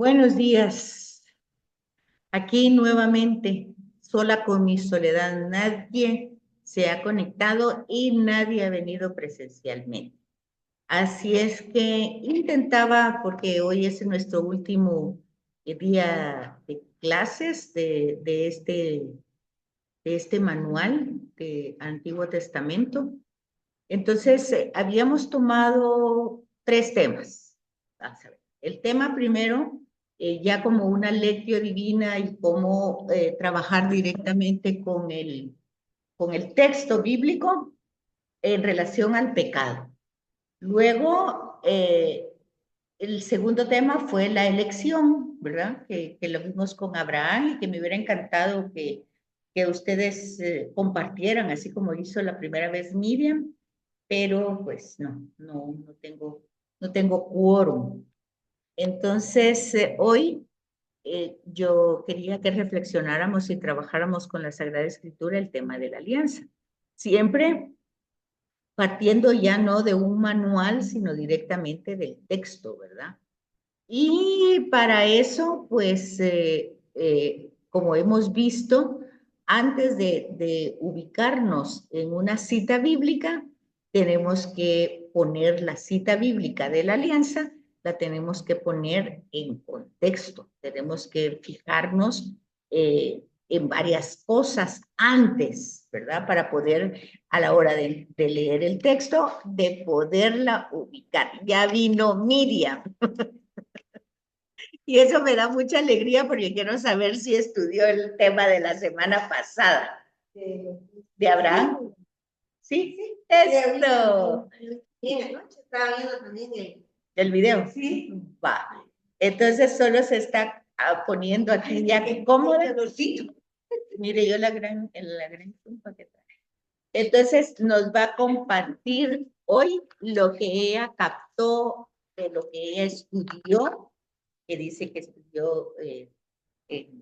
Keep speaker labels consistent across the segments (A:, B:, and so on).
A: Buenos días. Aquí nuevamente, sola con mi soledad. Nadie se ha conectado y nadie ha venido presencialmente. Así es que intentaba, porque hoy es nuestro último día de clases de este manual de Antiguo Testamento. Entonces, habíamos tomado tres temas. Vamos a ver. El tema primero, ya como una lectio divina y cómo trabajar directamente con el texto bíblico en relación al pecado. Luego, el segundo tema fue la elección, ¿verdad? Que lo vimos con Abraham y que me hubiera encantado que ustedes compartieran, así como hizo la primera vez Miriam, pero pues no tengo quórum. Entonces, hoy yo quería que reflexionáramos y trabajáramos con la Sagrada Escritura el tema de la alianza. Siempre partiendo ya no de un manual, sino directamente del texto, ¿verdad? Y para eso, pues, como hemos visto, antes de ubicarnos en una cita bíblica, tenemos que poner la cita bíblica de la alianza, la tenemos que poner en contexto, tenemos que fijarnos en varias cosas antes, ¿verdad? Para poder, a la hora de leer el texto, de poderla ubicar. Ya vino Miriam. Y eso me da mucha alegría porque quiero saber si estudió el tema de la semana pasada. ¿De Abraham? Sí, sí, esto.
B: Sí, anoche estaba viendo también
A: ¿El video?
B: Sí.
A: Va. Entonces solo se está poniendo aquí ya que cómoda. Mire, yo la gran tumba que trae. Entonces nos va a compartir hoy lo que ella captó de lo que ella estudió, que dice que estudió en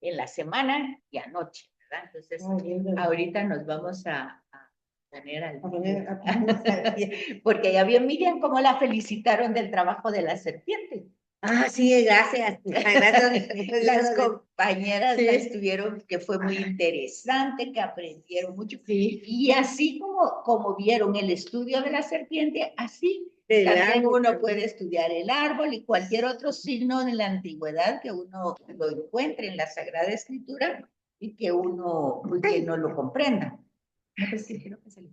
A: la semana y anoche, ¿verdad? Entonces, ahorita nos vamos a poner al día. Porque ya vio Miriam cómo la felicitaron del trabajo de la serpiente.
B: Ah, sí, gracias. Gracias.
A: Las compañeras la estuvieron, que fue muy interesante, que aprendieron mucho.
B: Sí.
A: Y así como vieron el estudio de la serpiente, así
B: Del
A: también
B: árbol.
A: uno puede estudiar el árbol y cualquier otro signo de la antigüedad que uno lo encuentre en la Sagrada Escritura y que uno que no lo comprenda. No, pues sí, quiero que se le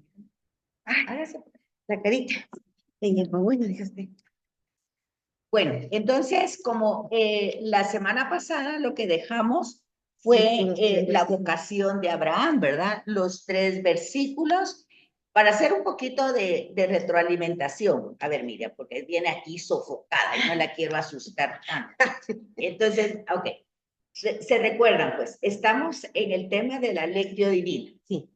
A: hágase.
B: La carita. Ella, bueno, dijo usted.
A: Bueno, entonces, como la semana pasada lo que dejamos fue la vocación de Abraham, ¿verdad? Los 3 versículos para hacer un poquito de retroalimentación. A ver, Miriam, porque viene aquí sofocada y no la quiero asustar tanto. Entonces, ok. Se recuerdan, pues, estamos en el tema de la lectio divina.
B: Sí.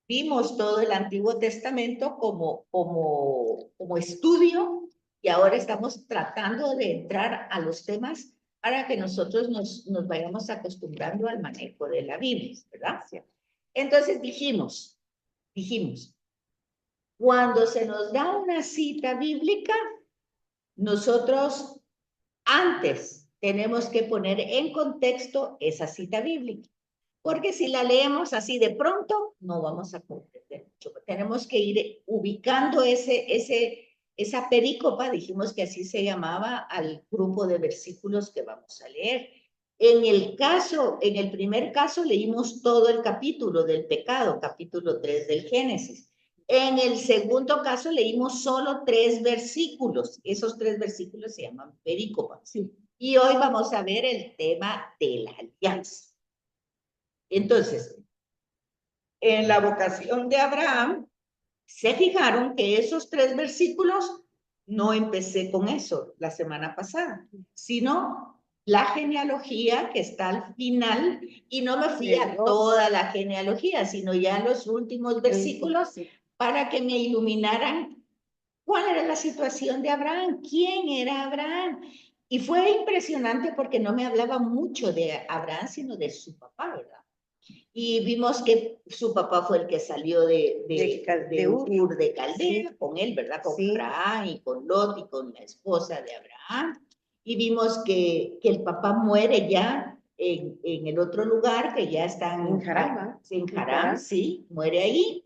A: Vimos todo el Antiguo Testamento como estudio y ahora estamos tratando de entrar a los temas para que nosotros nos vayamos acostumbrando al manejo de la Biblia, ¿verdad? Entonces dijimos, cuando se nos da una cita bíblica, nosotros antes tenemos que poner en contexto esa cita bíblica. Porque si la leemos así de pronto, no vamos a comprender mucho. Tenemos que ir ubicando esa perícopa, dijimos que así se llamaba al grupo de versículos que vamos a leer. En el primer caso leímos todo el capítulo del pecado, capítulo 3 del Génesis. En el segundo caso leímos solo 3 versículos. Esos 3 versículos se llaman perícopas. Sí. Y hoy vamos a ver el tema de la alianza. Entonces, en la vocación de Abraham, se fijaron que esos 3 versículos, no empecé con eso la semana pasada, sino la genealogía que está al final, y no me fui a toda la genealogía, sino ya los últimos versículos para que me iluminaran cuál era la situación de Abraham, quién era Abraham. Y fue impresionante porque no me hablaba mucho de Abraham, sino de su papá, ¿verdad? Y vimos que su papá fue el que salió de Ur de Caldea,
B: Sí.
A: con él, ¿verdad? Con
B: Sí.
A: Abraham y con Lot y con la esposa de Abraham. Y vimos que el papá muere ya en el otro lugar, que ya están
B: En Harán,
A: en Harán, sí, muere ahí.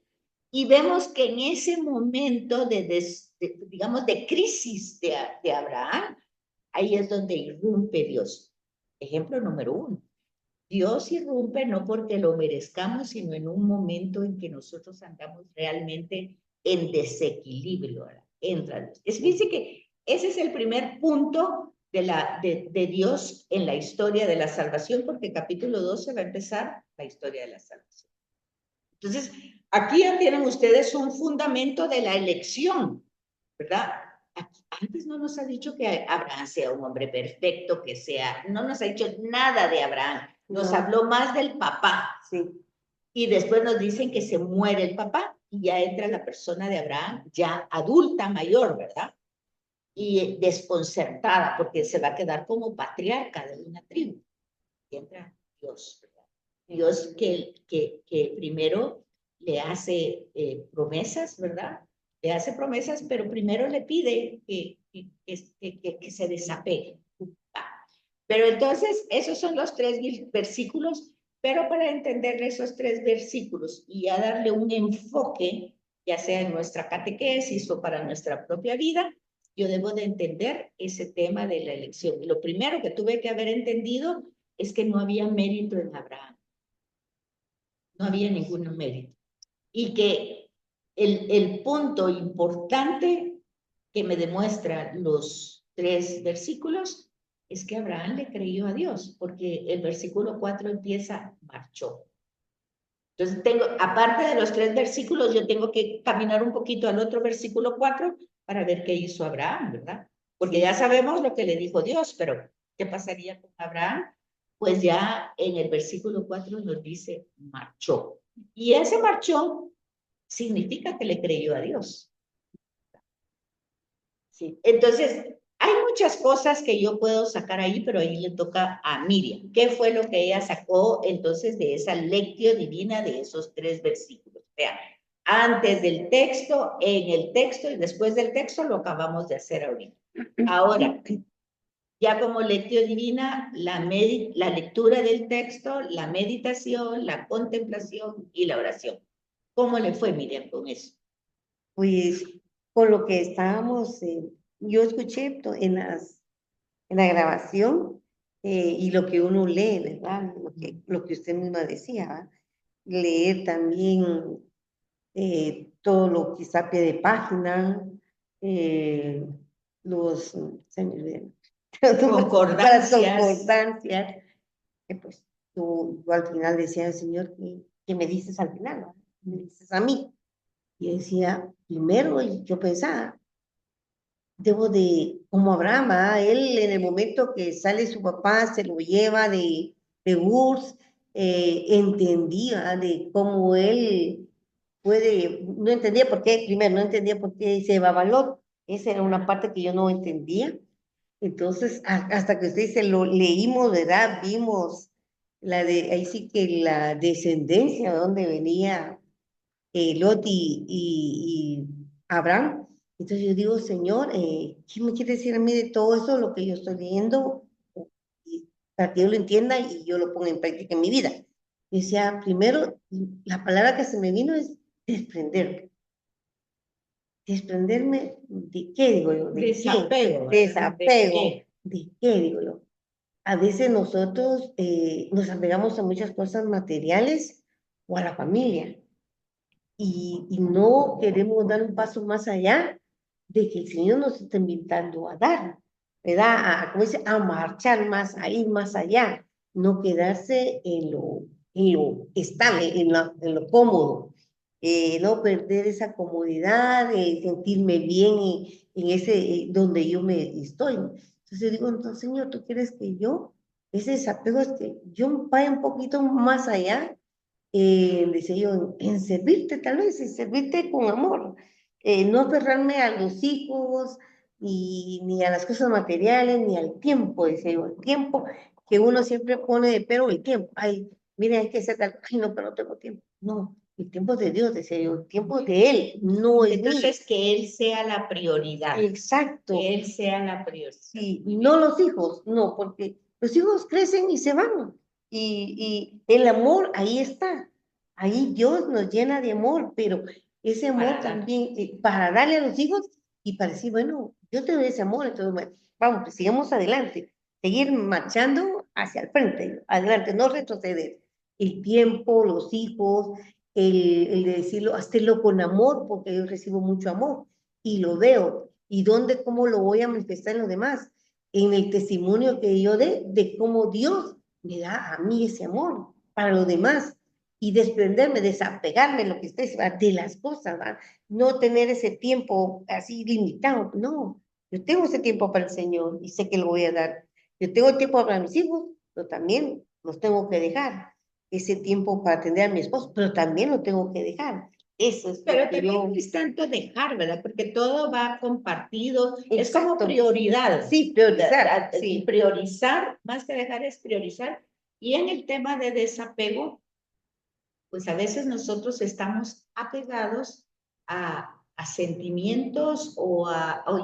A: Y vemos que en ese momento digamos, de crisis de Abraham, ahí es donde irrumpe Dios. Ejemplo número 1. Dios irrumpe no porque lo merezcamos, sino en un momento en que nosotros andamos realmente en desequilibrio. ¿Verdad? Entra Dios. Fíjense que ese es el primer punto de Dios en la historia de la salvación, porque capítulo 12 va a empezar la historia de la salvación. Entonces, aquí ya tienen ustedes un fundamento de la elección, ¿verdad? Antes no nos ha dicho que Abraham sea un hombre perfecto, no nos ha dicho nada de Abraham, nos habló más del papá.
B: Sí.
A: Y después nos dicen que se muere el papá y ya entra la persona de Abraham, ya adulta, mayor, ¿verdad? Y desconcertada, porque se va a quedar como patriarca de una tribu. Y entra Dios, ¿verdad? Dios que primero le hace promesas, ¿verdad? Le hace promesas, pero primero le pide que se desapegue. Pero entonces, esos son los 3 versículos, pero para entender esos 3 versículos y a darle un enfoque, ya sea en nuestra catequesis o para nuestra propia vida, yo debo de entender ese tema de la elección. Y lo primero que tuve que haber entendido es que no había mérito en Abraham. No había ningún mérito. Y que el punto importante que me demuestra los 3 versículos es que Abraham le creyó a Dios, porque el versículo 4 empieza, marchó. Entonces aparte de los 3 versículos, yo tengo que caminar un poquito al otro versículo 4 para ver qué hizo Abraham, ¿verdad? Porque ya sabemos lo que le dijo Dios, pero ¿qué pasaría con Abraham? Pues ya en el versículo 4 nos dice, marchó. Y ese marchó significa que le creyó a Dios. Sí. Entonces, hay muchas cosas que yo puedo sacar ahí, pero ahí le toca a Miriam. ¿Qué fue lo que ella sacó entonces de esa lectio divina de esos 3 versículos? Vean, antes del texto, en el texto y después del texto lo acabamos de hacer ahorita. Ahora, ya como lectio divina, la lectura del texto, la meditación, la contemplación y la oración. ¿Cómo le fue, Miriam, con eso?
B: Pues con lo que estábamos, yo escuché en la grabación y lo que uno lee, ¿verdad? Lo que usted misma decía, ¿verdad? Leer también todo lo que está a pie de página, los se me olvidan, las concordancias, que pues tú al final decía el Señor, ¿qué me dices al final? ¿No? Me dices a mí. Y yo decía, primero yo pensaba, debo de, como Abraham, ¿ah? Él en el momento que sale su papá, se lo lleva de Ur, entendía de cómo él no entendía por qué, primero, no entendía por qué se llevaba Lot. Esa era una parte que yo no entendía. Entonces, hasta que usted dice, lo leímos, ¿verdad? Vimos ahí sí que la descendencia, de donde venía Lot y Abraham. Entonces yo digo, Señor, ¿qué me quiere decir a mí de todo eso, lo que yo estoy leyendo? Para que yo lo entienda y yo lo ponga en práctica en mi vida. Y decía, primero, la palabra que se me vino es desprenderme. ¿Desprenderme de qué, digo yo? ¿De
A: Desapego.
B: qué? Desapego. ¿De qué, digo yo? A veces nosotros nos apegamos a muchas cosas materiales o a la familia y no queremos dar un paso más allá de que el Señor nos está invitando a dar, ¿verdad? Como dice, a marchar más, a ir más allá, no quedarse en lo estable, en lo cómodo, no perder esa comodidad, sentirme bien en ese, donde yo me estoy. Entonces yo digo, entonces Señor, ¿tú quieres que ese desapego es que yo vaya un poquito más allá? Decía yo, en servirte tal vez, en servirte con amor, no aferrarme a los hijos, ni a las cosas materiales, ni al tiempo, decía yo, el tiempo que uno siempre pone de pero el tiempo, ay, mira, hay que hacer tal, ay, no, pero no tengo tiempo. No, el tiempo es de Dios, decía yo, el tiempo es de Él, no es mío.
A: Entonces, que Él sea la prioridad.
B: Exacto.
A: Que Él sea la prioridad.
B: Sí, no los hijos, no, porque los hijos crecen y se van. Y el amor ahí está. Ahí Dios nos llena de amor, pero ese amor
A: Para dar.
B: también, para darle a los hijos y para decir, bueno, yo te doy ese amor, entonces, bueno, vamos, pues sigamos adelante, seguir marchando hacia el frente, adelante, no retroceder. El tiempo, los hijos, el de decirlo, hacerlo con amor, porque yo recibo mucho amor y lo veo. ¿Y dónde, cómo lo voy a manifestar en los demás? En el testimonio que yo dé de cómo Dios me da a mí ese amor para los demás y desprenderme, desapegarme, lo que estés, de las cosas, ¿va? No tener ese tiempo así limitado, no, yo tengo ese tiempo para el Señor y sé que lo voy a dar. Yo tengo tiempo para mis hijos, pero también los tengo que dejar. Ese tiempo para atender a mi esposo, pero también lo tengo que dejar. Eso es
A: Pero
B: lo que
A: también
B: yo...
A: no es tanto dejar, ¿verdad? Porque todo va compartido. Es como
B: Exacto.
A: prioridad.
B: Sí, priorizar.
A: Y
B: Sí.
A: priorizar, más que dejar, es priorizar. Y en el tema de desapego, pues a veces nosotros estamos apegados a sentimientos o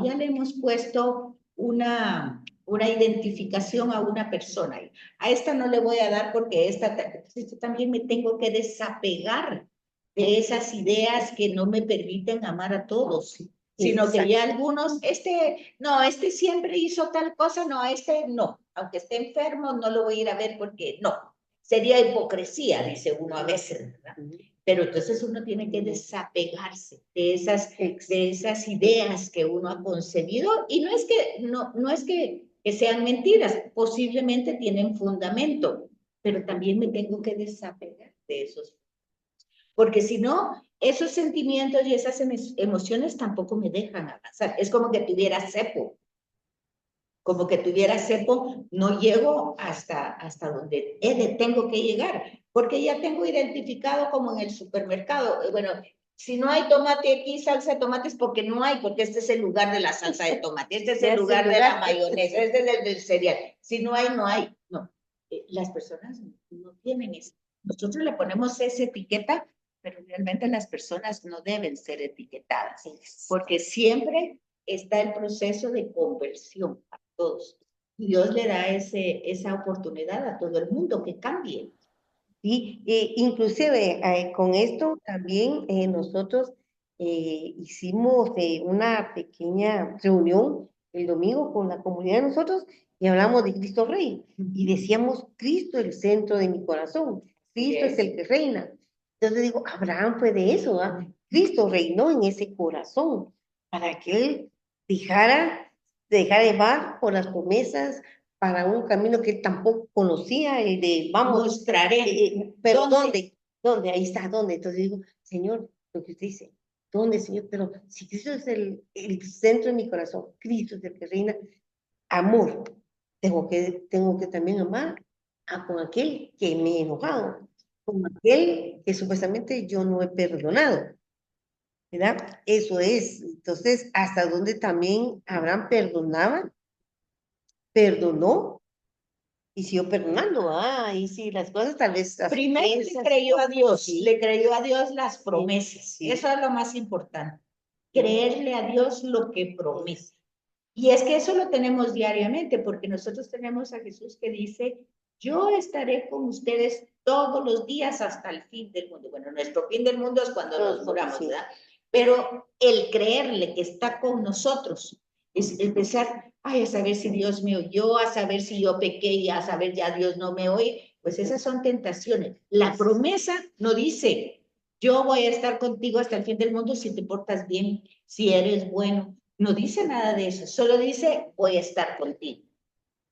A: ya le hemos puesto una identificación a una persona. A esta no le voy a dar porque esta también me tengo que desapegar de esas ideas que no me permiten amar a todos, sino que ya algunos, este siempre hizo tal cosa, no, este no, aunque esté enfermo, no lo voy a ir a ver porque no. Sería hipocresía, dice uno a veces, ¿verdad? Pero entonces uno tiene que desapegarse de esas ideas que uno ha concebido y no es que sean mentiras, posiblemente tienen fundamento, pero también me tengo que desapegar de esos, porque si no, esos sentimientos y esas emociones tampoco me dejan avanzar. Es como que tuviera cepo, no llego hasta donde tengo que llegar, porque ya tengo identificado como en el supermercado. Bueno, si no hay tomate aquí, salsa de tomate es porque no hay, porque este es el lugar de la salsa de tomate, este es el lugar de la mayonesa, este es el del cereal. Si no hay, no hay. No, las personas no tienen eso. Nosotros le ponemos esa etiqueta, pero realmente las personas no deben ser etiquetadas, porque siempre está el proceso de conversión a todos. Dios le da esa oportunidad a todo el mundo que cambie.
B: Sí, inclusive con esto también nosotros hicimos una pequeña reunión el domingo con la comunidad de nosotros y hablamos de Cristo Rey y decíamos, Cristo es el centro de mi corazón, Cristo es el que reina. Entonces digo, Abraham fue de eso, ¿ah? Cristo reinó en ese corazón para que él dejara llevar por las promesas, para un camino que él tampoco conocía, el de, vamos,
A: mostraré.
B: pero ¿dónde? ¿Dónde? Ahí está, ¿dónde? Entonces digo, Señor, lo que usted dice, ¿dónde, Señor? Pero si Cristo es el centro de mi corazón, Cristo es el que reina, amor, tengo que también amar con aquel que me he enojado, con aquel que supuestamente yo no he perdonado, ¿verdad? Eso es. Entonces, hasta dónde también Abraham perdonó y siguió perdonando, y sí, las cosas tal vez...
A: Primero le creyó a Dios, sí. Le creyó a Dios las promesas, sí. Eso es lo más importante, creerle a Dios lo que promete. Y es que eso lo tenemos diariamente, porque nosotros tenemos a Jesús que dice, yo estaré con ustedes todos los días hasta el fin del mundo. Bueno, nuestro fin del mundo es cuando nos moramos, ¿verdad? Pero el creerle que está con nosotros es empezar, a saber si Dios me oyó, a saber si yo pequé y a saber ya Dios no me oye. Pues esas son tentaciones. La promesa no dice, yo voy a estar contigo hasta el fin del mundo si te portas bien, si eres bueno. No dice nada de eso, solo dice, voy a estar contigo.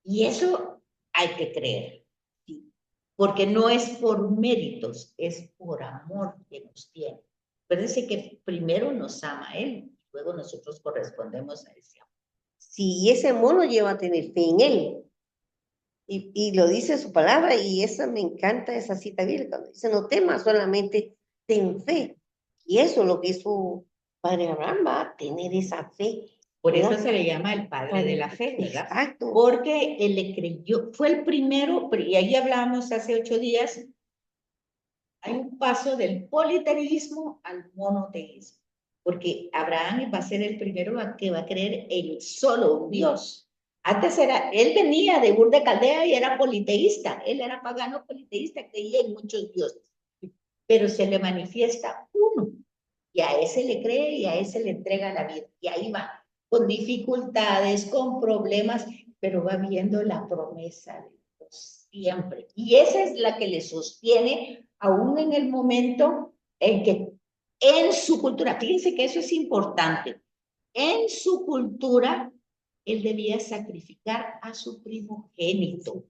A: Y eso hay que creer, ¿sí? Porque no es por méritos, es por amor que nos tiene. Acuérdense que primero nos ama Él, luego nosotros correspondemos a ese amor.
B: Sí, ese amor nos lleva a tener fe en Él. Y lo dice su palabra, y esa me encanta, esa cita bíblica, cuando dice, no temas, solamente ten fe. Y eso es lo que hizo Padre Abraham, va a tener esa fe.
A: Por eso se le llama el padre de la fe, ¿verdad?
B: Exacto.
A: Porque él le creyó, fue el primero, y ahí hablamos hace 8 días, hay un paso del politeísmo al monoteísmo, porque Abraham va a ser el primero que va a creer en solo un Dios. Antes él venía de Ur de Caldea y era politeísta, él era pagano politeísta, creía en muchos dioses, pero se le manifiesta uno, y a ese le cree y a ese le entrega la vida, y ahí va, con dificultades, con problemas, pero va viendo la promesa de Dios siempre, y esa es la que le sostiene aún en el momento en que en su cultura, fíjense que eso es importante, en su cultura, él debía sacrificar a su primogénito,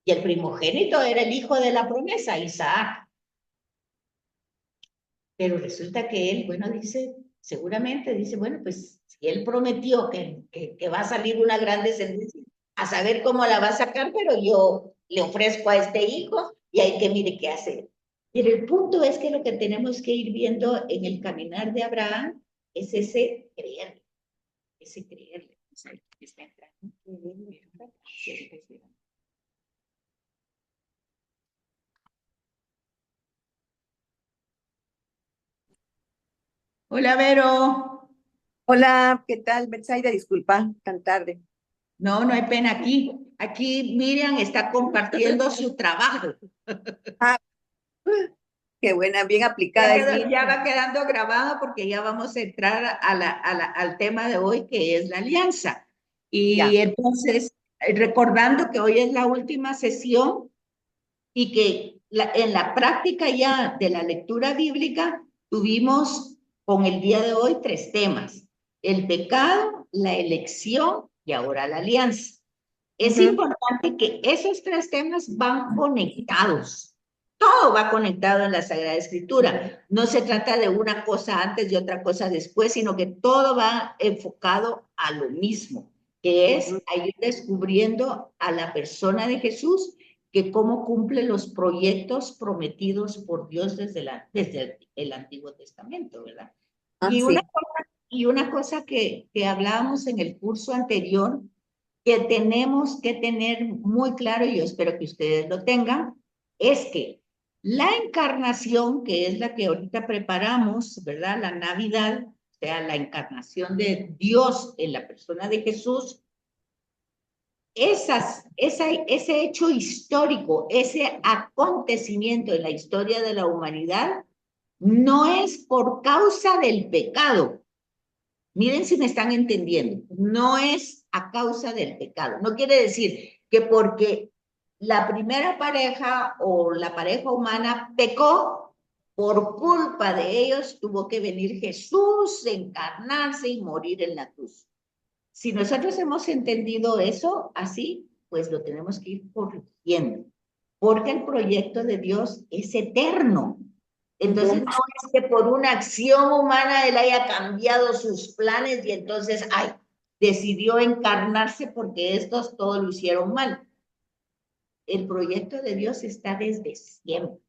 A: y el primogénito era el hijo de la promesa, Isaac. Pero resulta que él, bueno, dice, seguramente dice, bueno, pues si él prometió que va a salir una gran descendencia, a saber cómo la va a sacar, pero yo le ofrezco a este hijo y hay que mire qué hacer. Pero el punto es que lo que tenemos que ir viendo en el caminar de Abraham es ese creerle, ese creerle. Está entrando. Hola, Vero.
C: Hola, ¿qué tal, Betsaida? Disculpa, tan tarde.
A: No, no hay pena aquí. Aquí Miriam está compartiendo su trabajo.
C: Ah, qué buena, bien aplicada es mi.
A: Ya va quedando grabado porque ya vamos a entrar al tema de hoy, que es la alianza.
C: Ya.
A: Y entonces, recordando que hoy es la última sesión y que en la práctica ya de la lectura bíblica tuvimos con el día de hoy 3 temas: el pecado, la elección y ahora la alianza. Es importante que esos 3 temas van conectados. Todo va conectado en la Sagrada Escritura. No se trata de una cosa antes y otra cosa después, sino que todo va enfocado a lo mismo, que es ir descubriendo a la persona de Jesús, que cómo cumple los proyectos prometidos por Dios desde el Antiguo Testamento, ¿verdad? Y una,
C: Sí.
A: y una cosa que hablábamos en el curso anterior, que tenemos que tener muy claro, y yo espero que ustedes lo tengan, es que la encarnación, que es la que ahorita preparamos, ¿verdad? La Navidad, o sea, la encarnación de Dios en la persona de Jesús, ese hecho histórico, ese acontecimiento en la historia de la humanidad, no es por causa del pecado. Miren si me están entendiendo. No es a causa del pecado. No quiere decir que porque la primera pareja o la pareja humana pecó, por culpa de ellos tuvo que venir Jesús, encarnarse y morir en la cruz. Si nosotros hemos entendido eso así, pues lo tenemos que ir corrigiendo, porque el proyecto de Dios es eterno. Entonces no es que por una acción humana él haya cambiado sus planes y entonces, ay, decidió encarnarse porque estos todo lo hicieron mal. El proyecto de Dios está desde siempre,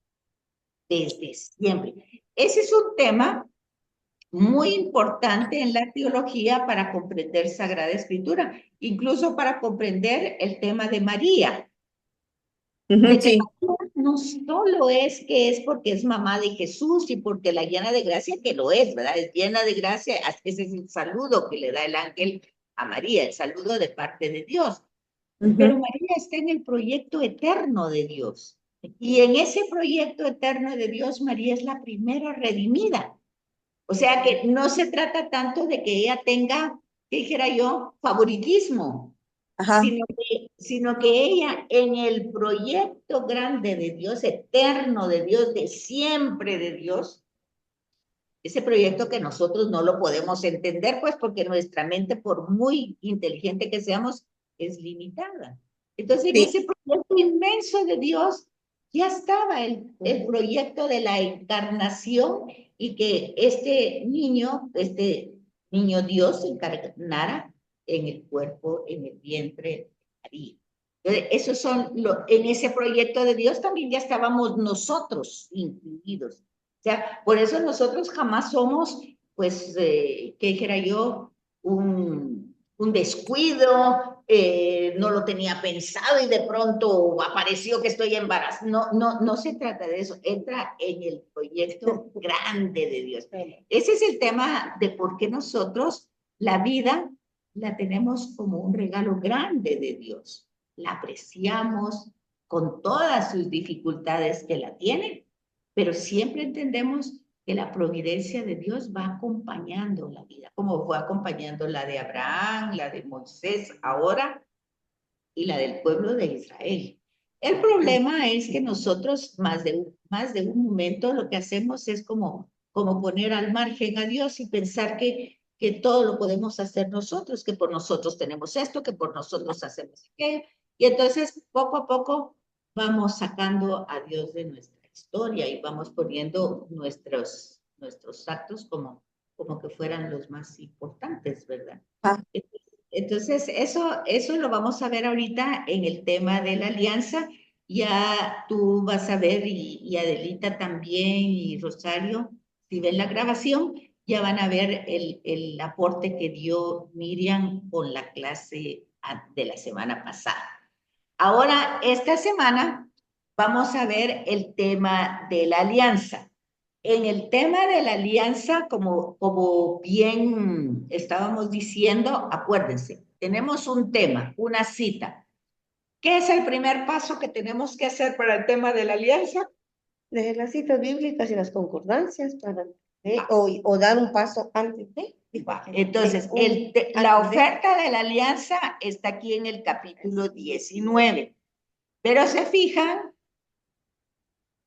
A: desde siempre. Ese es un tema muy importante en la teología para comprender Sagrada Escritura, incluso para comprender el tema de María. De que
C: Sí.
A: no solo es que es porque es mamá de Jesús y porque la llena de gracia, que lo es, ¿verdad? Es llena de gracia, ese es el saludo que le da el ángel a María, el saludo de parte de Dios. Pero María está en el proyecto eterno de Dios. Y en ese proyecto eterno de Dios, María es la primera redimida. O sea que no se trata tanto de que ella tenga, ¿qué dijera yo?, favoritismo,
C: Ajá.
A: sino que ella en el proyecto grande de Dios, eterno de Dios, de siempre de Dios, ese proyecto que nosotros no lo podemos entender, pues porque nuestra mente, por muy inteligente que seamos, es limitada. Entonces, en
C: Sí.
A: ese proyecto inmenso de Dios, ya estaba el proyecto de la encarnación y que este niño Dios se encarnara en el cuerpo, en el vientre de María. Entonces, esos son, en ese proyecto de Dios también ya estábamos nosotros incluidos. O sea, por eso nosotros jamás somos, pues, ¿qué dijera yo? Un descuido, no lo tenía pensado y de pronto apareció que estoy embarazada. No se trata de eso, entra en el proyecto grande de Dios. Ese es el tema de por qué nosotros la vida la tenemos como un regalo grande de Dios. La apreciamos con todas sus dificultades que la tienen, pero siempre entendemos que la providencia de Dios va acompañando la vida, como fue acompañando la de Abraham, la de Moisés ahora y la del pueblo de Israel. El problema es que nosotros más de un momento lo que hacemos es como poner al margen a Dios y pensar que todo lo podemos hacer nosotros, que por nosotros tenemos esto, que por nosotros hacemos aquello. Y entonces poco a poco vamos sacando a Dios de nuestra historia y vamos poniendo nuestros actos como que fueran los más importantes, ¿verdad?
C: Ah.
A: Entonces, eso lo vamos a ver ahorita en el tema de la alianza. Ya tú vas a ver, y Adelita también, y Rosario, si ven la grabación, ya van a ver el aporte que dio Miriam con la clase de la semana pasada. Ahora, esta semana, vamos a ver el tema de la alianza. En el tema de la alianza, como bien estábamos diciendo, acuérdense, tenemos un tema, una cita. ¿Qué es el primer paso que tenemos que hacer para el tema de la alianza?
B: Leer las citas bíblicas y las concordancias para, o dar un paso antes de.
A: Entonces, la oferta de la alianza está aquí en el capítulo 19. Pero se fijan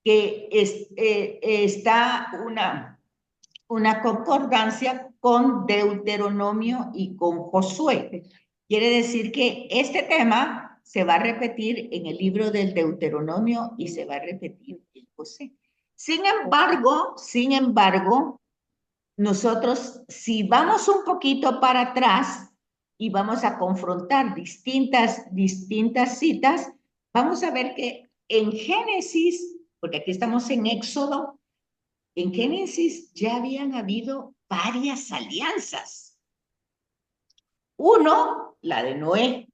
A: que está una concordancia con Deuteronomio y con Josué. Quiere decir que este tema se va a repetir en el libro del Deuteronomio y se va a repetir en José. Sin embargo, nosotros, si vamos un poquito para atrás y vamos a confrontar distintas citas, vamos a ver que en Génesis, porque aquí estamos en Éxodo, en Génesis ya habían habido varias alianzas. Uno, la de Noé,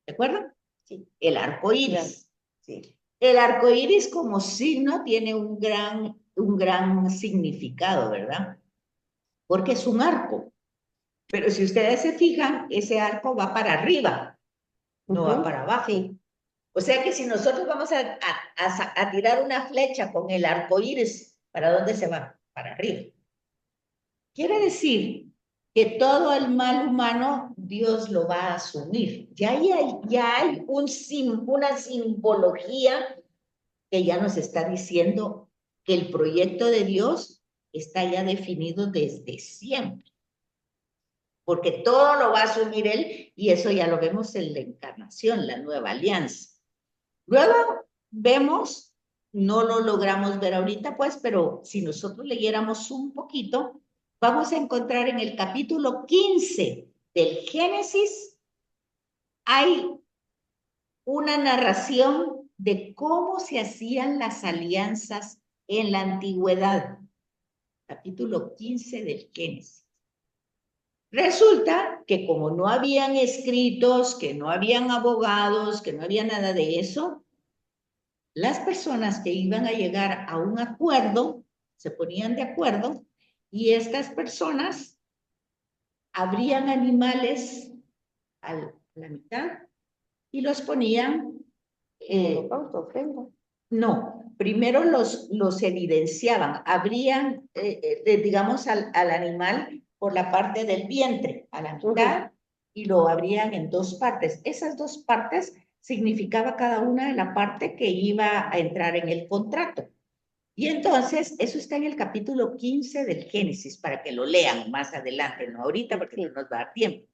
A: ¿de acuerdo? Sí. El arco iris. Sí. El arco iris como signo tiene un gran significado, ¿verdad? Porque es un arco. Pero si ustedes se fijan, ese arco va para arriba, no va para abajo. Sí. O sea que si nosotros vamos a tirar una flecha con el arco iris, ¿para dónde se va? Para arriba. Quiere decir que todo el mal humano Dios lo va a asumir. Ya hay una simbología que ya nos está diciendo que el proyecto de Dios está ya definido desde siempre. Porque todo lo va a asumir Él, y eso ya lo vemos en la encarnación, la nueva alianza. Luego vemos, no lo logramos ver ahorita, pues, pero si nosotros leyéramos un poquito, vamos a encontrar en el capítulo 15 del Génesis, hay una narración de cómo se hacían las alianzas en la antigüedad. Capítulo 15 del Génesis. Resulta que como no habían escritos, que no habían abogados, que no había nada de eso, las personas que iban a llegar a un acuerdo, se ponían de acuerdo, y estas personas abrían animales a la mitad y los ponían... no, primero los evidenciaban, abrían, digamos, al animal por la parte del vientre, a la mitad, y lo abrían en dos partes. Esas dos partes significaba cada una de la parte que iba a entrar en el contrato. Y entonces, eso está en el capítulo 15 del Génesis, para que lo lean más adelante, no ahorita, porque no nos va a dar tiempo.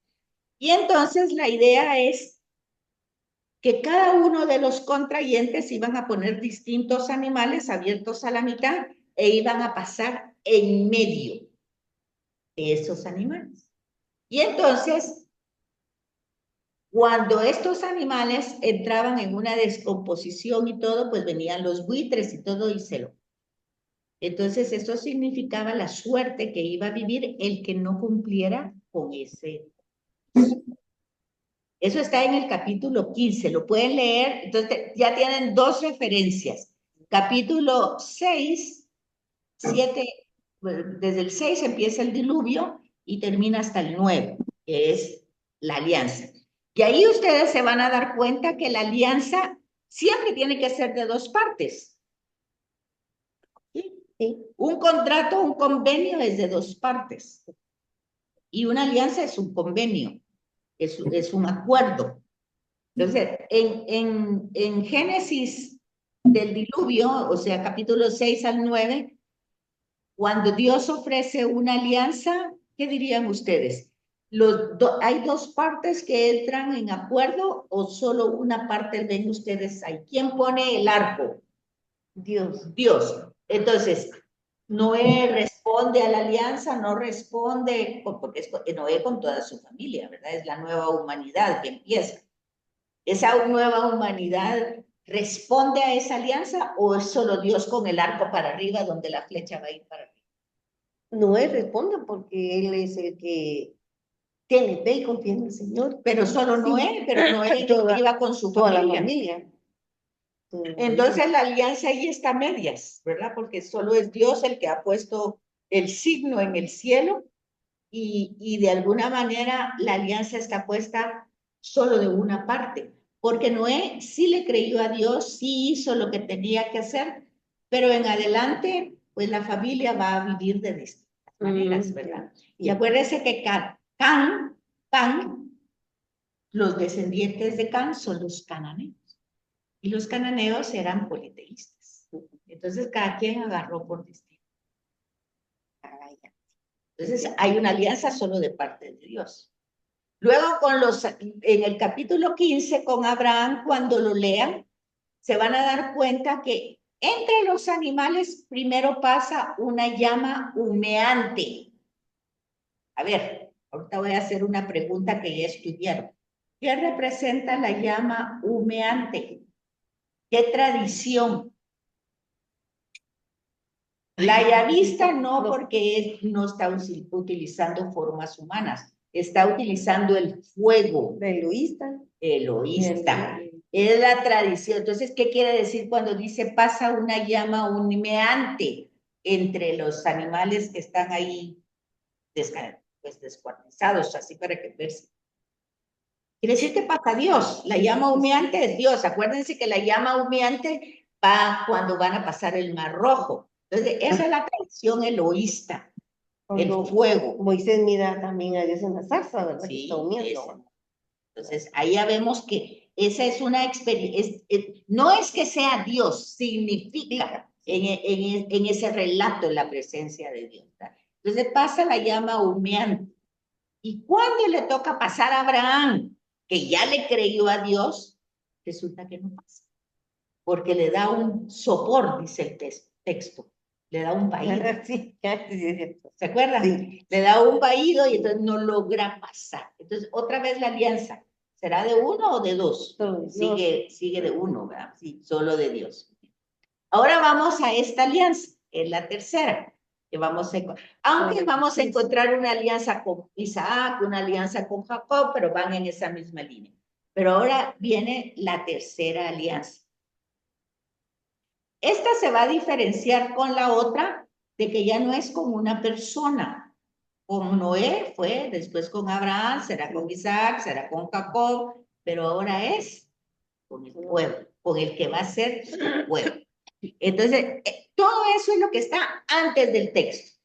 A: Y entonces la idea es que cada uno de los contrayentes iban a poner distintos animales abiertos a la mitad e iban a pasar en medio de esos animales. Y entonces, cuando estos animales entraban en una descomposición y todo, pues venían los buitres y todo y se lo. Entonces, eso significaba la suerte que iba a vivir el que no cumpliera con ese. Eso está en el capítulo 15, lo pueden leer, entonces ya tienen dos referencias. Capítulo 6, 7, desde el 6 empieza el diluvio y termina hasta el 9, que es la alianza. Y ahí ustedes se van a dar cuenta que la alianza siempre tiene que ser de dos partes. ¿Sí?
B: Sí.
A: Un contrato, un convenio es de dos partes. Y una alianza es un convenio, es un acuerdo. Entonces, en Génesis del diluvio, o sea, capítulo 6 al 9, cuando Dios ofrece una alianza, ¿qué dirían ustedes? ¿Hay dos partes que entran en acuerdo o solo una parte ven ustedes ahí? ¿Quién pone el arco?
B: Dios.
A: Dios. Entonces, Noé responde a la alianza, no responde, porque es Noé con toda su familia, ¿verdad? Es la nueva humanidad que empieza. ¿Esa nueva humanidad responde a esa alianza o es solo Dios con el arco para arriba donde la flecha va a ir para arriba?
B: Noé responde porque él es el que tiene fe y confía en el Señor.
A: Pero solo Noé, pero Noé iba con su
B: toda la
A: familia.
B: familia.
A: Entonces la alianza ahí está a medias, ¿verdad? Porque solo es Dios el que ha puesto el signo en el cielo y de alguna manera la alianza está puesta solo de una parte, porque Noé sí le creyó a Dios, sí hizo lo que tenía que hacer, pero en adelante, pues la familia va a vivir de distintas maneras, ¿verdad? Y acuérdense que Can, los descendientes de Can son los cananeos, y los cananeos eran politeístas. Entonces cada quien agarró por distinto. Entonces hay una alianza solo de parte de Dios. Luego en el capítulo 15 con Abraham, cuando lo lean, se van a dar cuenta que entre los animales primero pasa una llama humeante. A ver, ahorita voy a hacer una pregunta que ya estudiaron. ¿Qué representa la llama humeante? ¿Qué tradición? La yavista no, porque no está utilizando formas humanas, está utilizando el fuego.
B: Eloísta.
A: Eloísta. Es la tradición. Entonces, ¿qué quiere decir cuando dice pasa una llama humeante entre los animales que están ahí descuartizados, así para que vean? Quiere decir que pasa Dios. La llama humeante es Dios. Acuérdense que la llama humeante va cuando van a pasar el Mar Rojo. Entonces, esa es la tradición eloísta, el fuego.
B: Moisés mira también a Dios en la zarza, ¿verdad?
A: Sí,
B: está humeando.
A: Entonces, ahí ya vemos que esa es una experiencia, no es que sea Dios, significa en ese relato la presencia de Dios. ¿verdad? Entonces pasa la llama humeante. Y cuando le toca pasar a Abraham, que ya le creyó a Dios, resulta que no pasa. Porque le da un sopor, dice el texto. Le da un vaído.
B: Sí,
A: ¿Se acuerdan?
B: Sí.
A: Le da un vaído y entonces no logra pasar. Entonces, otra vez la alianza. ¿Será de uno o de dos? Sigue de uno, ¿verdad? Sí, solo de Dios. Ahora vamos a esta alianza, es la tercera. Que aunque vamos a encontrar una alianza con Isaac, una alianza con Jacob, pero van en esa misma línea. Pero ahora viene la tercera alianza. Esta se va a diferenciar con la otra de que ya no es con una persona. Con Noé fue, después con Abraham, será con Isaac, será con Jacob, pero ahora es con el pueblo, con el que va a ser su pueblo. Entonces, todo eso es lo que está antes del texto,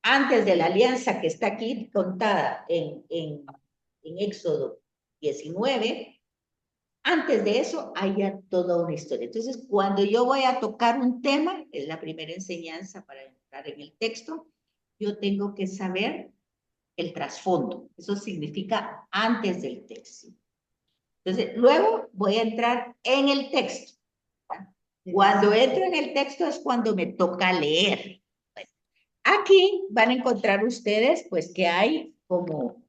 A: antes de la alianza que está aquí contada en Éxodo 19. Antes de eso hay ya toda una historia. Entonces, cuando yo voy a tocar un tema, es la primera enseñanza para entrar en el texto, yo tengo que saber el trasfondo. Eso significa antes del texto. Entonces, luego voy a entrar en el texto. Cuando entro en el texto es cuando me toca leer. Aquí van a encontrar ustedes, pues, que hay como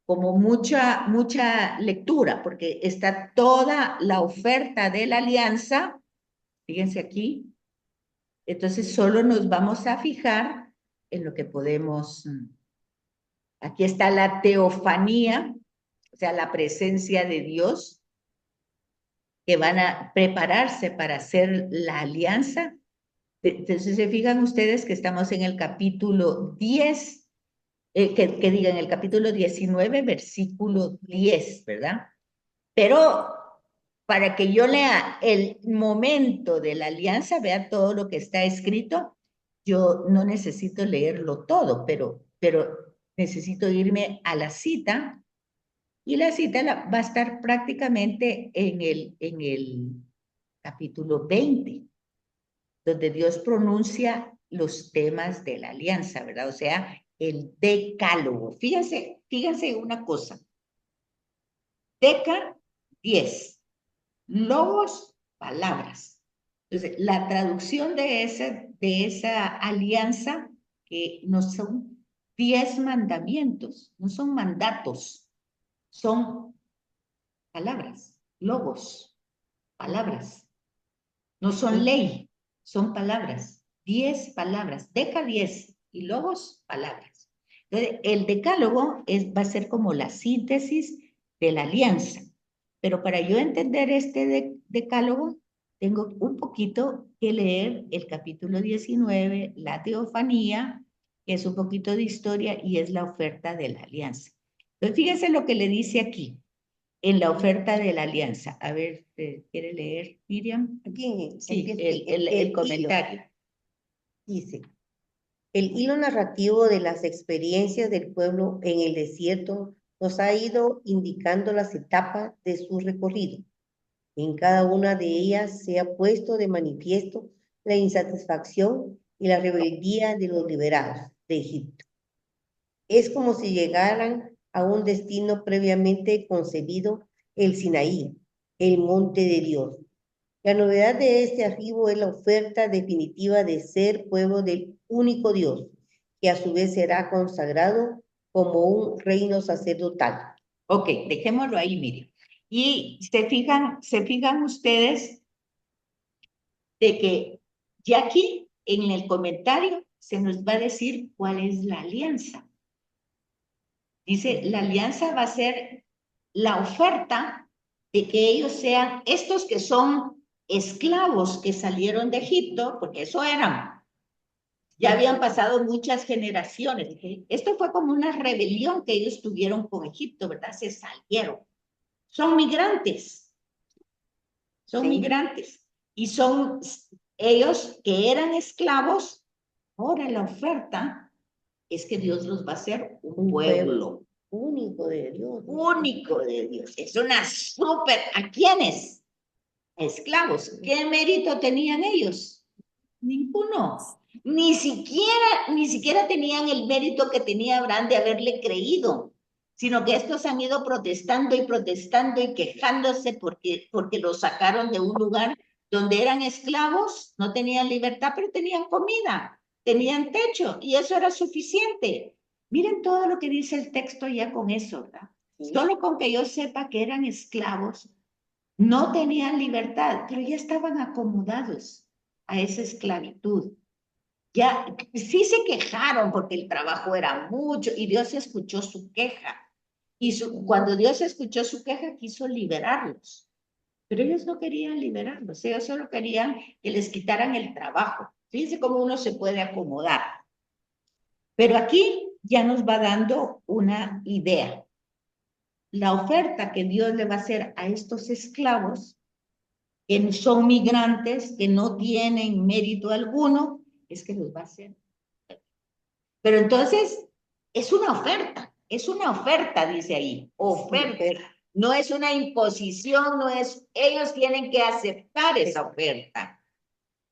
A: mucha lectura, porque está toda la oferta de la alianza, fíjense aquí, entonces solo nos vamos a fijar en lo que podemos Aquí está la teofanía, o sea, la presencia de Dios, que van a prepararse para hacer la alianza. Entonces, se fijan ustedes que estamos en el capítulo 10, que digan el capítulo 19, versículo 10, ¿verdad? Pero para que yo lea el momento de la alianza, vea todo lo que está escrito, yo no necesito leerlo todo, pero necesito irme a la cita, y la cita va a estar prácticamente en el capítulo 20, donde Dios pronuncia los temas de la alianza, ¿verdad? O sea, el decálogo. Fíjense una cosa. Deca, 10. Logos, palabras. Entonces, la traducción de esa alianza, que no son 10 mandamientos, no son mandatos, son palabras, logos, palabras. No son ley, son palabras. 10 palabras, deca 10 y logos, palabras. Entonces, el decálogo va a ser como la síntesis de la alianza. Pero para yo entender este decálogo, tengo un poquito que leer el capítulo 19, la teofanía, que es un poquito de historia y es la oferta de la alianza. Entonces, fíjense lo que le dice aquí en la oferta de la alianza. A ver, ¿quiere leer, Miriam?
B: Aquí,
A: Sí,
B: aquí
A: el comentario.
B: dice, el hilo narrativo de las experiencias del pueblo en el desierto nos ha ido indicando las etapas de su recorrido. En cada una de ellas se ha puesto de manifiesto la insatisfacción y la rebeldía de los liberados de Egipto. Es como si llegaran a un destino previamente concebido, el Sinaí, el monte de Dios. La novedad de este arribo es la oferta definitiva de ser pueblo del único Dios, que a su vez será consagrado como un reino sacerdotal.
A: Ok, dejémoslo ahí, Miriam. Y se fijan ustedes de que ya aquí en el comentario se nos va a decir cuál es la alianza. Dice, la alianza va a ser la oferta de que ellos sean estos que son esclavos que salieron de Egipto, porque eso eran. Ya habían pasado muchas generaciones. Esto fue como una rebelión que ellos tuvieron con Egipto, ¿verdad? Se salieron. Son migrantes. Son migrantes. Y son ellos que eran esclavos. Ahora la oferta es que Dios los va a hacer un pueblo
B: único de Dios.
A: Único de Dios. Es una súper. ¿A quiénes? Esclavos. ¿Qué mérito tenían ellos? Ninguno. Ni siquiera tenían el mérito que tenía Abraham de haberle creído, sino que estos han ido protestando y quejándose porque los sacaron de un lugar donde eran esclavos, no tenían libertad, pero tenían comida, tenían techo, y eso era suficiente. Miren todo lo que dice el texto ya con eso, ¿verdad? Sí. Solo con que yo sepa que eran esclavos, no tenían libertad, pero ya estaban acomodados a esa esclavitud. Ya sí se quejaron porque el trabajo era mucho y Dios escuchó su queja. Y cuando Dios escuchó su queja, quiso liberarlos. Pero ellos no querían liberarlos, ellos solo querían que les quitaran el trabajo. Fíjense cómo uno se puede acomodar. Pero aquí ya nos va dando una idea. La oferta que Dios le va a hacer a estos esclavos, que son migrantes, que no tienen mérito alguno, es que los va a hacer. Pero entonces, es una oferta, dice ahí, oferta. No es una imposición, no es, ellos tienen que aceptar esa oferta.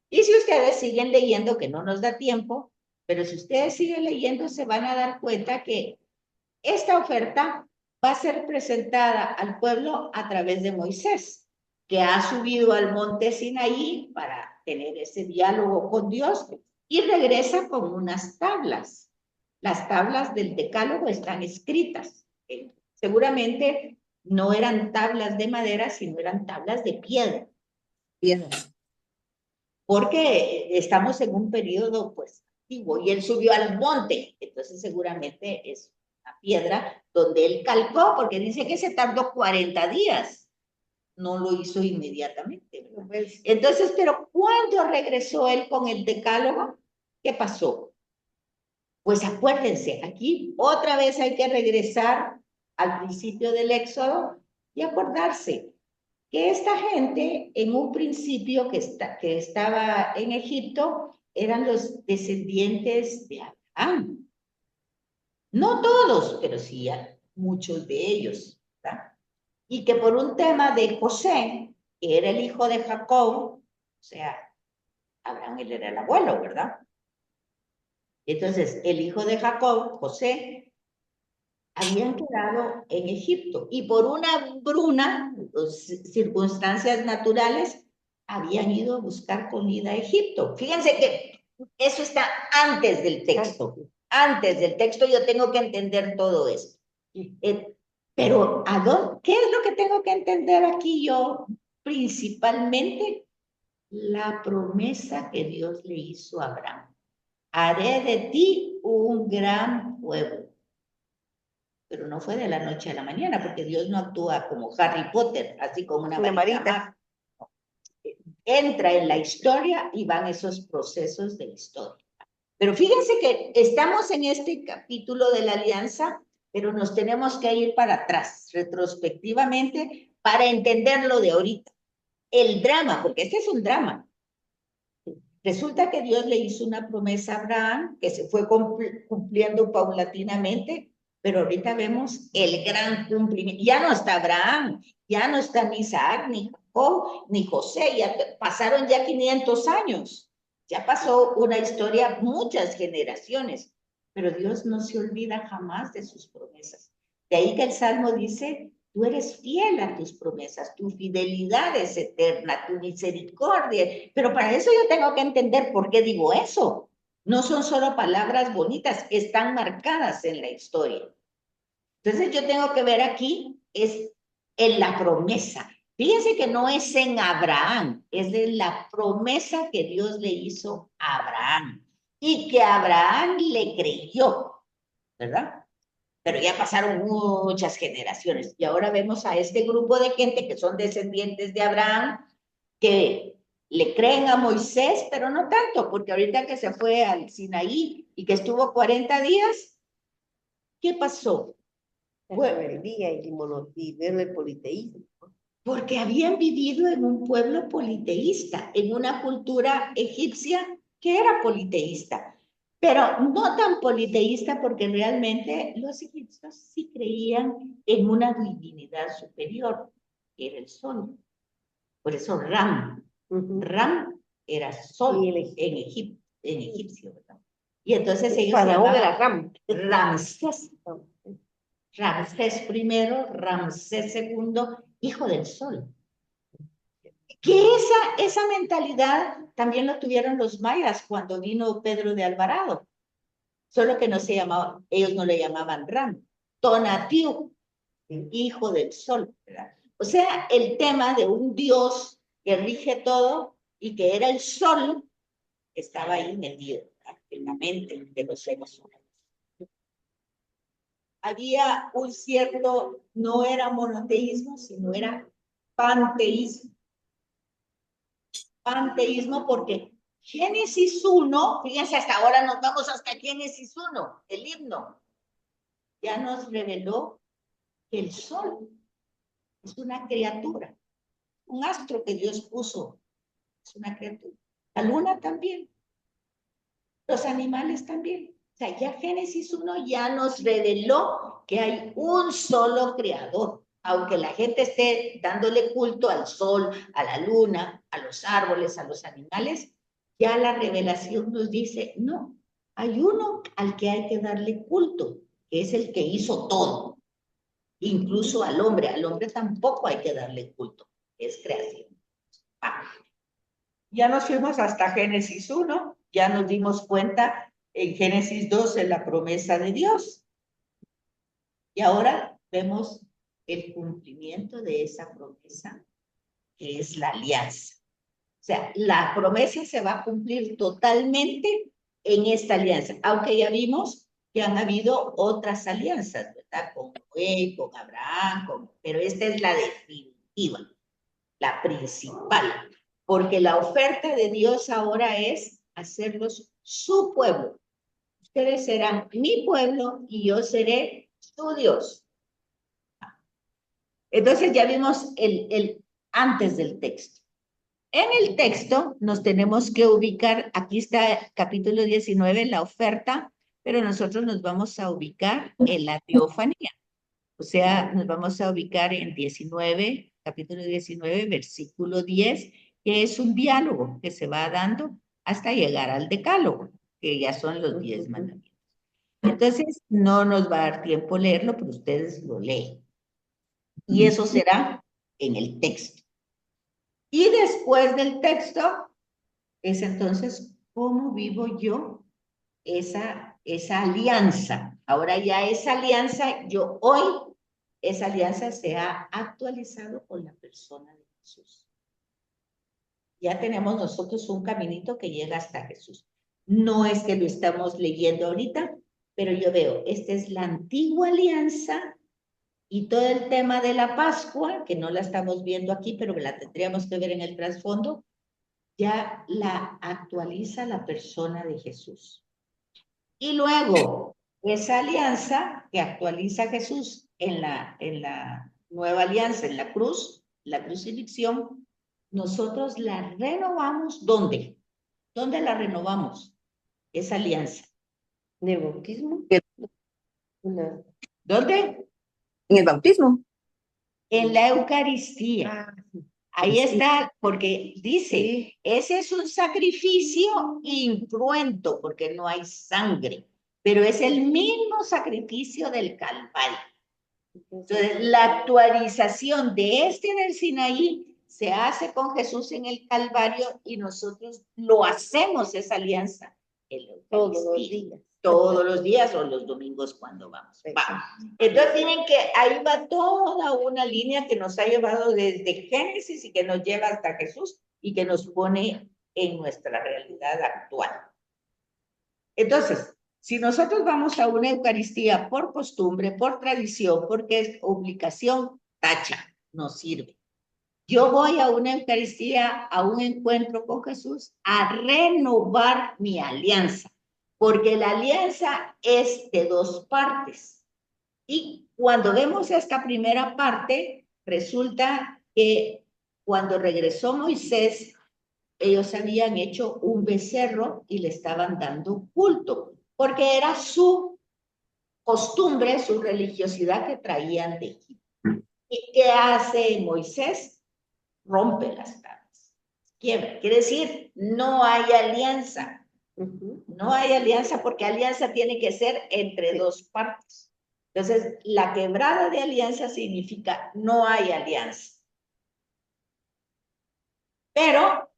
A: Y si ustedes siguen leyendo, que no nos da tiempo, pero si ustedes siguen leyendo, se van a dar cuenta que esta oferta va a ser presentada al pueblo a través de Moisés, que ha subido al monte Sinaí para tener ese diálogo con Dios y regresa con unas tablas. Las tablas del decálogo están escritas. Seguramente no eran tablas de madera, sino eran tablas de piedra. Porque estamos en un periodo, pues, antiguo, y él subió al monte, entonces seguramente es una piedra donde él calcó, porque dice que se tardó 40 días. No lo hizo inmediatamente. Entonces, pero cuando regresó él con el decálogo, ¿qué pasó? Pues acuérdense, aquí otra vez hay que regresar al principio del Éxodo y acordarse que esta gente en un principio que estaba en Egipto eran los descendientes de Abraham. No todos, pero sí muchos de ellos, ¿verdad? Y que por un tema de José, que era el hijo de Jacob, o sea, Abraham él era el abuelo, ¿verdad? Entonces, el hijo de Jacob, José, habían quedado en Egipto y por una hambruna, circunstancias naturales, habían ido a buscar comida a Egipto. Fíjense que eso está antes del texto. Antes del texto yo tengo que entender todo esto. Pero ¿qué es lo que tengo que entender aquí yo? Principalmente la promesa que Dios le hizo a Abraham. Haré de ti un gran pueblo. Pero no fue de la noche a la mañana, porque Dios no actúa como Harry Potter, así como una varita. Entra en la historia y van esos procesos de la historia. Pero fíjense que estamos en este capítulo de la alianza, pero nos tenemos que ir para atrás, retrospectivamente, para entenderlo de ahorita. El drama, porque este es un drama. Resulta que Dios le hizo una promesa a Abraham que se fue cumpliendo paulatinamente, pero ahorita vemos el gran cumplimiento. Ya no está Abraham, ya no está ni Isaac, ni Jacob, ni José, ya pasaron ya 500 años. Ya pasó una historia, muchas generaciones, pero Dios no se olvida jamás de sus promesas. De ahí que el Salmo dice, tú eres fiel a tus promesas, tu fidelidad es eterna, tu misericordia. Pero para eso yo tengo que entender por qué digo eso. No son solo palabras bonitas, están marcadas en la historia. Entonces yo tengo que ver aquí, es en la promesa. Fíjense que no es en Abraham, es de la promesa que Dios le hizo a Abraham y que Abraham le creyó, ¿verdad? Pero ya pasaron muchas generaciones y ahora vemos a este grupo de gente que son descendientes de Abraham, que le creen a Moisés, pero no tanto, porque ahorita que se fue al Sinaí y que estuvo 40 días, ¿qué pasó?
B: El día y ver el politeísmo.
A: Porque habían vivido en un pueblo politeísta, en una cultura egipcia que era politeísta, pero no tan politeísta porque realmente los egipcios sí creían en una divinidad superior, que era el sol. Por eso Ram, Ram era sol en egipcio, ¿verdad? Y entonces ellos
B: Faraón era Ram.
A: Ramsés. Ramsés primero, Ramsés segundo, hijo del sol. Que esa mentalidad también lo tuvieron los mayas cuando vino Pedro de Alvarado, solo que no se llamaba, ellos no le llamaban Ram, Tonatiuh, hijo del sol, ¿verdad? O sea, el tema de un dios que rige todo y que era el sol, estaba ahí metido en la mente de los seres humanos. Había un cierto, no era monoteísmo, sino era panteísmo. Panteísmo porque Génesis 1, fíjense, hasta ahora nos vamos hasta Génesis 1, el himno, ya nos reveló que el sol es una criatura, un astro que Dios puso, es una criatura. La luna también, los animales también. O sea, ya Génesis 1 ya nos reveló que hay un solo creador. Aunque la gente esté dándole culto al sol, a la luna, a los árboles, a los animales, ya la revelación nos dice, no, hay uno al que hay que darle culto, que es el que hizo todo. Incluso al hombre tampoco hay que darle culto, es creación. Ya nos fuimos hasta Génesis 1, ya nos dimos cuenta en Génesis 2 en la promesa de Dios. Y ahora vemos el cumplimiento de esa promesa, que es la alianza. O sea, la promesa se va a cumplir totalmente en esta alianza, aunque ya vimos que han habido otras alianzas, ¿verdad? Con Noé, con Abraham, pero esta es la definitiva, la principal, porque la oferta de Dios ahora es hacerlos su pueblo. Ustedes serán mi pueblo y yo seré su Dios. Entonces ya vimos el antes del texto. En el texto nos tenemos que ubicar, aquí está capítulo 19, la oferta, pero nosotros nos vamos a ubicar en la teofanía. O sea, nos vamos a ubicar en 19, capítulo 19, versículo 10, que es un diálogo que se va dando hasta llegar al decálogo, que ya son los 10 mandamientos. Entonces, no nos va a dar tiempo leerlo, pero ustedes lo leen. Y eso será en el texto. Y después del texto, es entonces cómo vivo yo esa alianza. Ahora ya esa alianza, esa alianza se ha actualizado con la persona de Jesús. Ya tenemos nosotros un caminito que llega hasta Jesús. No es que lo estamos leyendo ahorita, pero yo veo, esta es la antigua alianza y todo el tema de la Pascua, que no la estamos viendo aquí, pero que la tendríamos que ver en el trasfondo, ya la actualiza la persona de Jesús. Y luego, esa alianza que actualiza Jesús en la nueva alianza, en la cruz, la crucifixión, nosotros la renovamos. ¿Dónde? ¿Dónde la renovamos? Esa alianza.
B: ¿En el bautismo? No.
A: ¿Dónde?
C: En el bautismo.
A: En la Eucaristía.
B: Ah,
A: Ahí
C: Sí.
A: está, porque dice,
B: sí.
A: ese es un sacrificio incruento, porque no hay sangre, pero es el mismo sacrificio del Calvario. Entonces, la actualización de este del Sinaí se hace con Jesús en el Calvario y nosotros lo hacemos esa alianza en la
B: Todos los
A: Eucaristía.
B: días.
A: Todos los días o los domingos cuando vamos.
B: Exacto.
A: Entonces tienen que, ahí va toda una línea que nos ha llevado desde Génesis y que nos lleva hasta Jesús y que nos pone en nuestra realidad actual. Entonces, si nosotros vamos a una Eucaristía por costumbre, por tradición, porque es obligación, tacha, no sirve. Yo voy a una Eucaristía, a un encuentro con Jesús, a renovar mi alianza, porque la alianza es de dos partes. Y cuando vemos esta primera parte, resulta que cuando regresó Moisés, ellos habían hecho un becerro y le estaban dando culto, porque era su costumbre, su religiosidad que traían de Egipto. ¿Y qué hace Moisés? Rompe las tablas. Quiebra. Quiere decir, no hay alianza. No hay alianza porque alianza tiene que ser entre dos partes. Entonces, la quebrada de alianza significa no hay alianza. Pero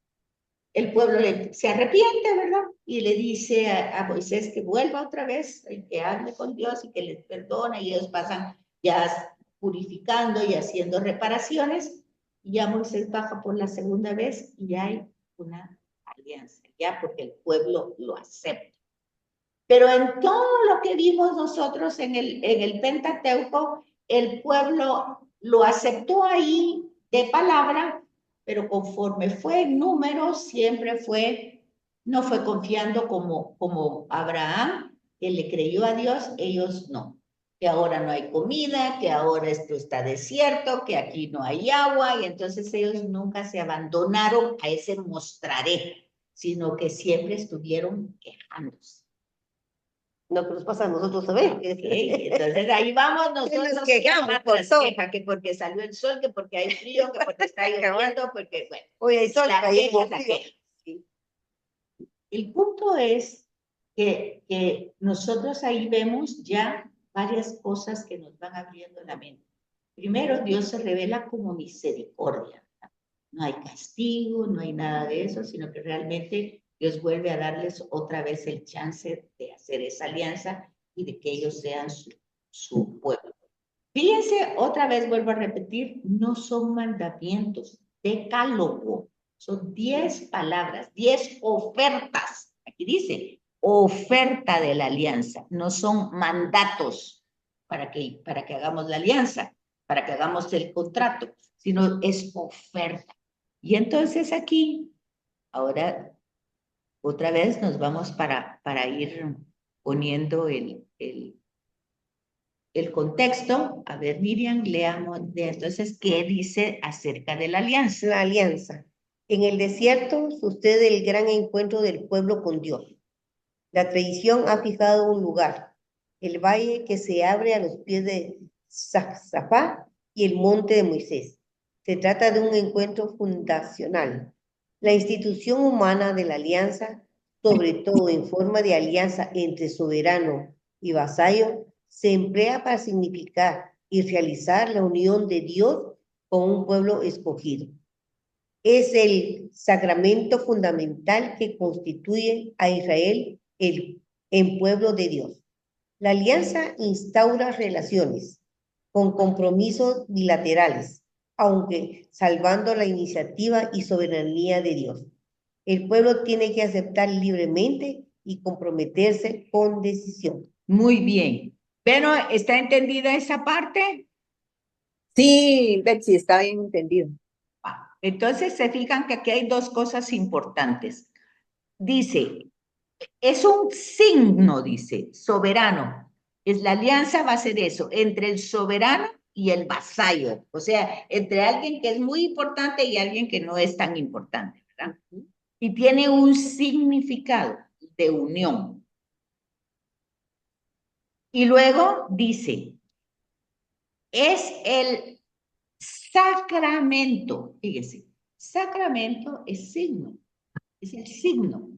A: el pueblo se arrepiente, ¿verdad? Y le dice a Moisés que vuelva otra vez, que hable con Dios y que les perdone, y ellos pasan ya purificando y haciendo reparaciones, y ya Moisés baja por la segunda vez y ya hay una alianza, ya porque el pueblo lo acepta. Pero en todo lo que vimos nosotros en el Pentateuco, el pueblo lo aceptó ahí de palabra, pero conforme fue en números, siempre no fue confiando como Abraham, que le creyó a Dios, ellos no. Que ahora no hay comida, que ahora esto está desierto, que aquí no hay agua, y entonces ellos nunca se abandonaron a ese mostraré, sino que siempre estuvieron quejándose.
B: Lo que nos pasa a nosotros también.
A: Okay, entonces ahí vamos nosotros
B: nos quejamos por
A: las
B: todo.
A: quejas, que porque salió el sol, que porque hay frío, que porque está lloviendo, porque bueno,
B: Hoy hay sol,
A: la
B: ayer
A: queja es la
B: frío.
A: queja. ¿Sí? El punto es que nosotros ahí vemos ya varias cosas que nos van abriendo la mente. Primero, Dios se revela como misericordia. No hay castigo, no hay nada de eso, sino que realmente Dios vuelve a darles otra vez el chance de hacer esa alianza y de que ellos sean su pueblo. Fíjense, otra vez vuelvo a repetir, no son mandamientos, decálogo, son 10 palabras, 10 ofertas. Aquí dice, oferta de la alianza, no son mandatos para que hagamos la alianza, para que hagamos el contrato, sino es oferta. Y entonces aquí, ahora, otra vez nos vamos para ir poniendo el contexto. A ver, Miriam, leamos de entonces qué dice acerca de la alianza.
B: La alianza. En el desierto sucede el gran encuentro del pueblo con Dios. La tradición ha fijado un lugar, el valle que se abre a los pies de Zafá y el monte de Moisés. Se trata de un encuentro fundacional. La institución humana de la alianza, sobre todo en forma de alianza entre soberano y vasallo, se emplea para significar y realizar la unión de Dios con un pueblo escogido. Es el sacramento fundamental que constituye a Israel en pueblo de Dios. La alianza instaura relaciones con compromisos bilaterales, aunque salvando la iniciativa y soberanía de Dios. El pueblo tiene que aceptar libremente y comprometerse con decisión.
A: Muy bien. Pero, ¿está entendida esa parte?
C: Sí, Betsy, está bien entendido.
A: Entonces se fijan que aquí hay dos cosas importantes. Dice, es un signo, dice, soberano. Es la alianza va a ser eso, entre el soberano y el vasallo. O sea, entre alguien que es muy importante y alguien que no es tan importante, ¿verdad? Y tiene un significado de unión. Y luego dice, es el sacramento. Fíjese, sacramento es signo, es el signo,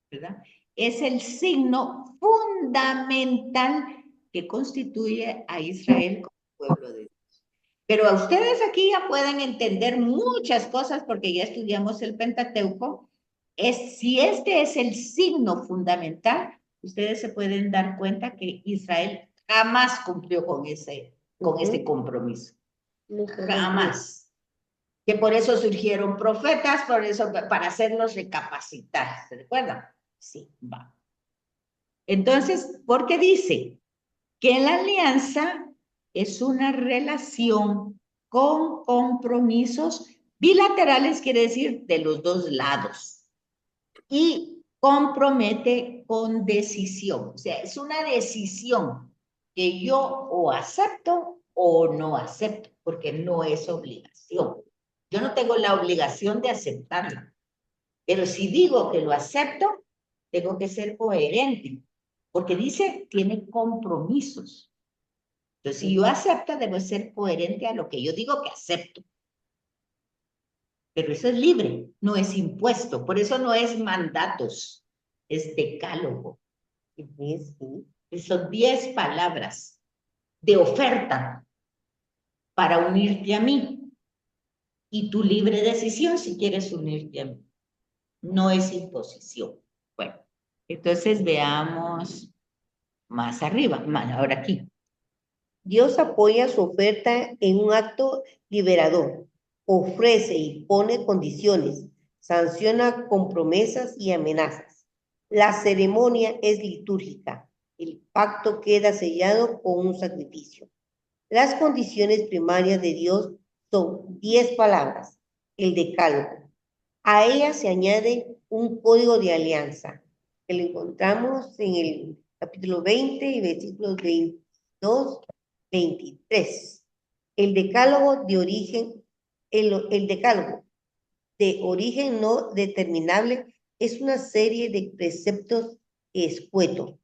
A: ¿verdad? Es el signo fundamental que constituye a Israel como pueblo de Dios. Pero a ustedes aquí ya pueden entender muchas cosas porque ya estudiamos el Pentateuco. Si este es el signo fundamental, ustedes se pueden dar cuenta que Israel jamás cumplió con ese compromiso. Jamás. Que por eso surgieron profetas, por eso, para hacernos recapacitar. ¿Se recuerdan? Sí, va. Entonces, ¿por qué dice que la alianza es una relación con compromisos bilaterales, quiere decir de los dos lados, y compromete con decisión? O sea, es una decisión que yo o acepto o no acepto, porque no es obligación. Yo no tengo la obligación de aceptarla, pero si digo que lo acepto, tengo que ser coherente, porque dice, tiene compromisos. Entonces, si yo acepto, debo ser coherente a lo que yo digo que acepto. Pero eso es libre, no es impuesto. Por eso no es mandatos, es decálogo. Son 10 palabras de oferta para unirte a mí. Y tu libre decisión si quieres unirte a mí. No es imposición. Bueno, entonces veamos más arriba, ahora aquí.
B: Dios apoya su oferta en un acto liberador, ofrece y pone condiciones, sanciona con promesas y amenazas. La ceremonia es litúrgica, el pacto queda sellado con un sacrificio. Las condiciones primarias de Dios son 10 palabras, el decálogo. A ella se añade un código de alianza, que lo encontramos en el capítulo 20 y versículos 22 23. El decálogo de origen, el decálogo de origen no determinable es una serie de preceptos escuetos,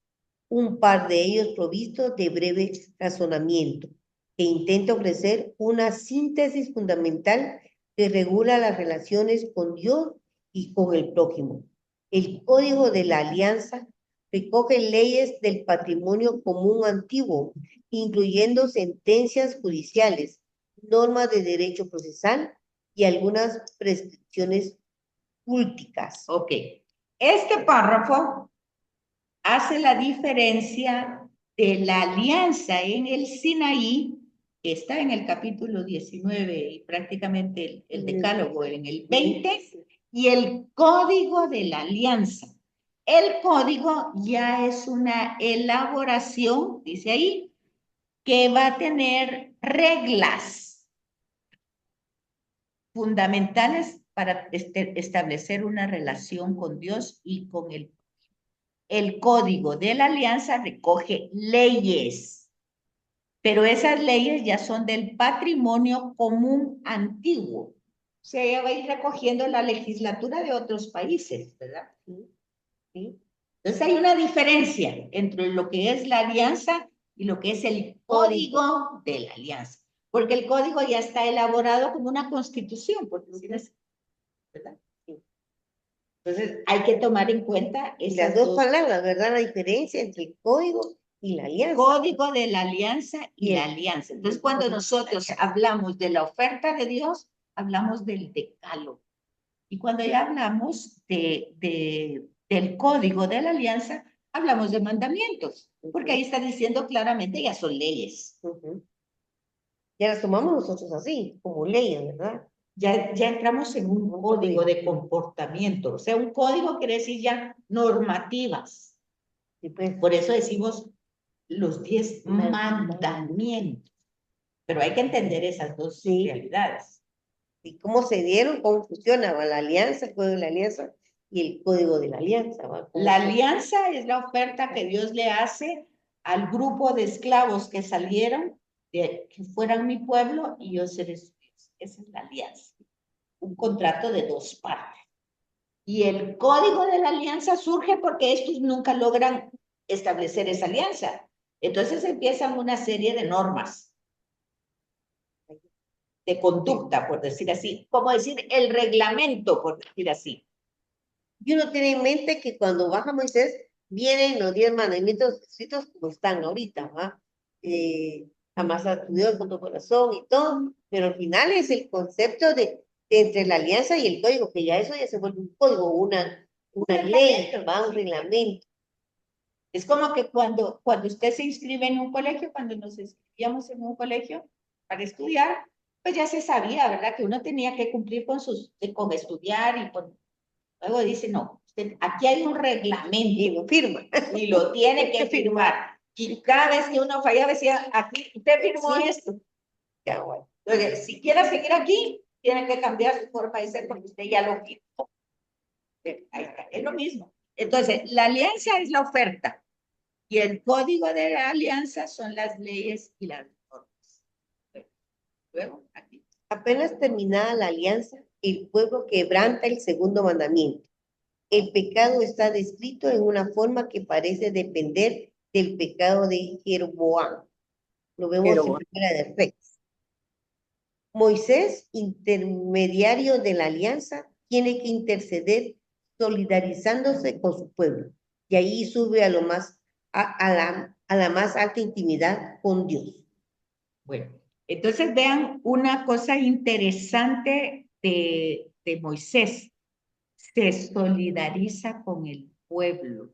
B: un par de ellos provistos de breve razonamiento, que intenta ofrecer una síntesis fundamental que regula las relaciones con Dios y con el prójimo. El Código de la Alianza recoge leyes del patrimonio común antiguo, incluyendo sentencias judiciales, normas de derecho procesal y algunas prescripciones culticas.
A: Ok. Este párrafo hace la diferencia de la alianza en el Sinaí, que está en el capítulo 19 y prácticamente el decálogo en el 20, y el código de la alianza. El código ya es una elaboración, dice ahí, que va a tener reglas fundamentales para establecer una relación con Dios y con el código de la alianza recoge leyes, pero esas leyes ya son del patrimonio común antiguo. O sea, ya va a ir recogiendo la legislatura de otros países, ¿verdad? ¿Sí? Entonces hay una diferencia entre lo que es la alianza y lo que es el código de la alianza, porque el código ya está elaborado como una constitución, por decir así, ¿verdad? Entonces, hay que tomar en cuenta
B: Las dos palabras, ¿verdad? La diferencia entre el código y la alianza.
A: Código de la alianza y la alianza. Entonces, cuando nosotros hablamos de la oferta de Dios, hablamos del decálogo. Y cuando ya hablamos del código de la alianza, hablamos de mandamientos, porque ahí está diciendo claramente ya son leyes.
B: Ya las tomamos nosotros así, como leyes, ¿verdad?
A: Ya entramos en un código de comportamiento. O sea, un código quiere decir ya normativas.
B: Sí, pues.
A: Por eso decimos los 10 mandamientos. Pero hay que entender esas dos realidades.
B: ¿Y cómo se dieron? ¿Cómo funciona la alianza, el código de la alianza y el código de la alianza?
A: La alianza es la oferta que Dios le hace al grupo de esclavos que salieron, que fueran mi pueblo y yo seré su Dios. Esa es la alianza. Un contrato de dos partes. Y el código de la alianza surge porque estos nunca logran establecer esa alianza. Entonces empiezan una serie de normas de conducta, por decir así, como decir el reglamento, por decir así.
B: Y uno tiene en mente que cuando baja Moisés, vienen los 10 mandamientos escritos como están ahorita, ¿va? Jamás a tu Dios con tu corazón y todo, pero al final es el concepto de entre la alianza y el código, que ya eso ya se vuelve un código, una ley, ¿va? Un reglamento.
A: Es como que cuando usted se inscribe en un colegio, cuando nos inscribíamos en un colegio para estudiar, pues ya se sabía, ¿verdad? Que uno tenía que cumplir con estudiar y luego dice, no, aquí hay un reglamento.
B: Y lo firma.
A: Y lo tiene que firmar. Y cada vez que uno fallaba decía, aquí, usted firmó esto. Ya, bueno. Entonces, si quiere seguir aquí, tiene que cambiar su forma de ser porque usted ya lo firmó. Es lo mismo. Entonces, la alianza es la oferta. Y el código de la alianza son las leyes y las normas. Luego, aquí.
B: Apenas terminada la alianza, el pueblo quebranta el segundo mandamiento. El pecado está descrito en una forma que parece depender del pecado de Jeroboam. Lo vemos en Primera de Reyes. Moisés, intermediario de la alianza, tiene que interceder solidarizándose con su pueblo. Y ahí sube a la más alta intimidad con Dios.
A: Bueno, entonces vean una cosa interesante de Moisés. Se solidariza con el pueblo.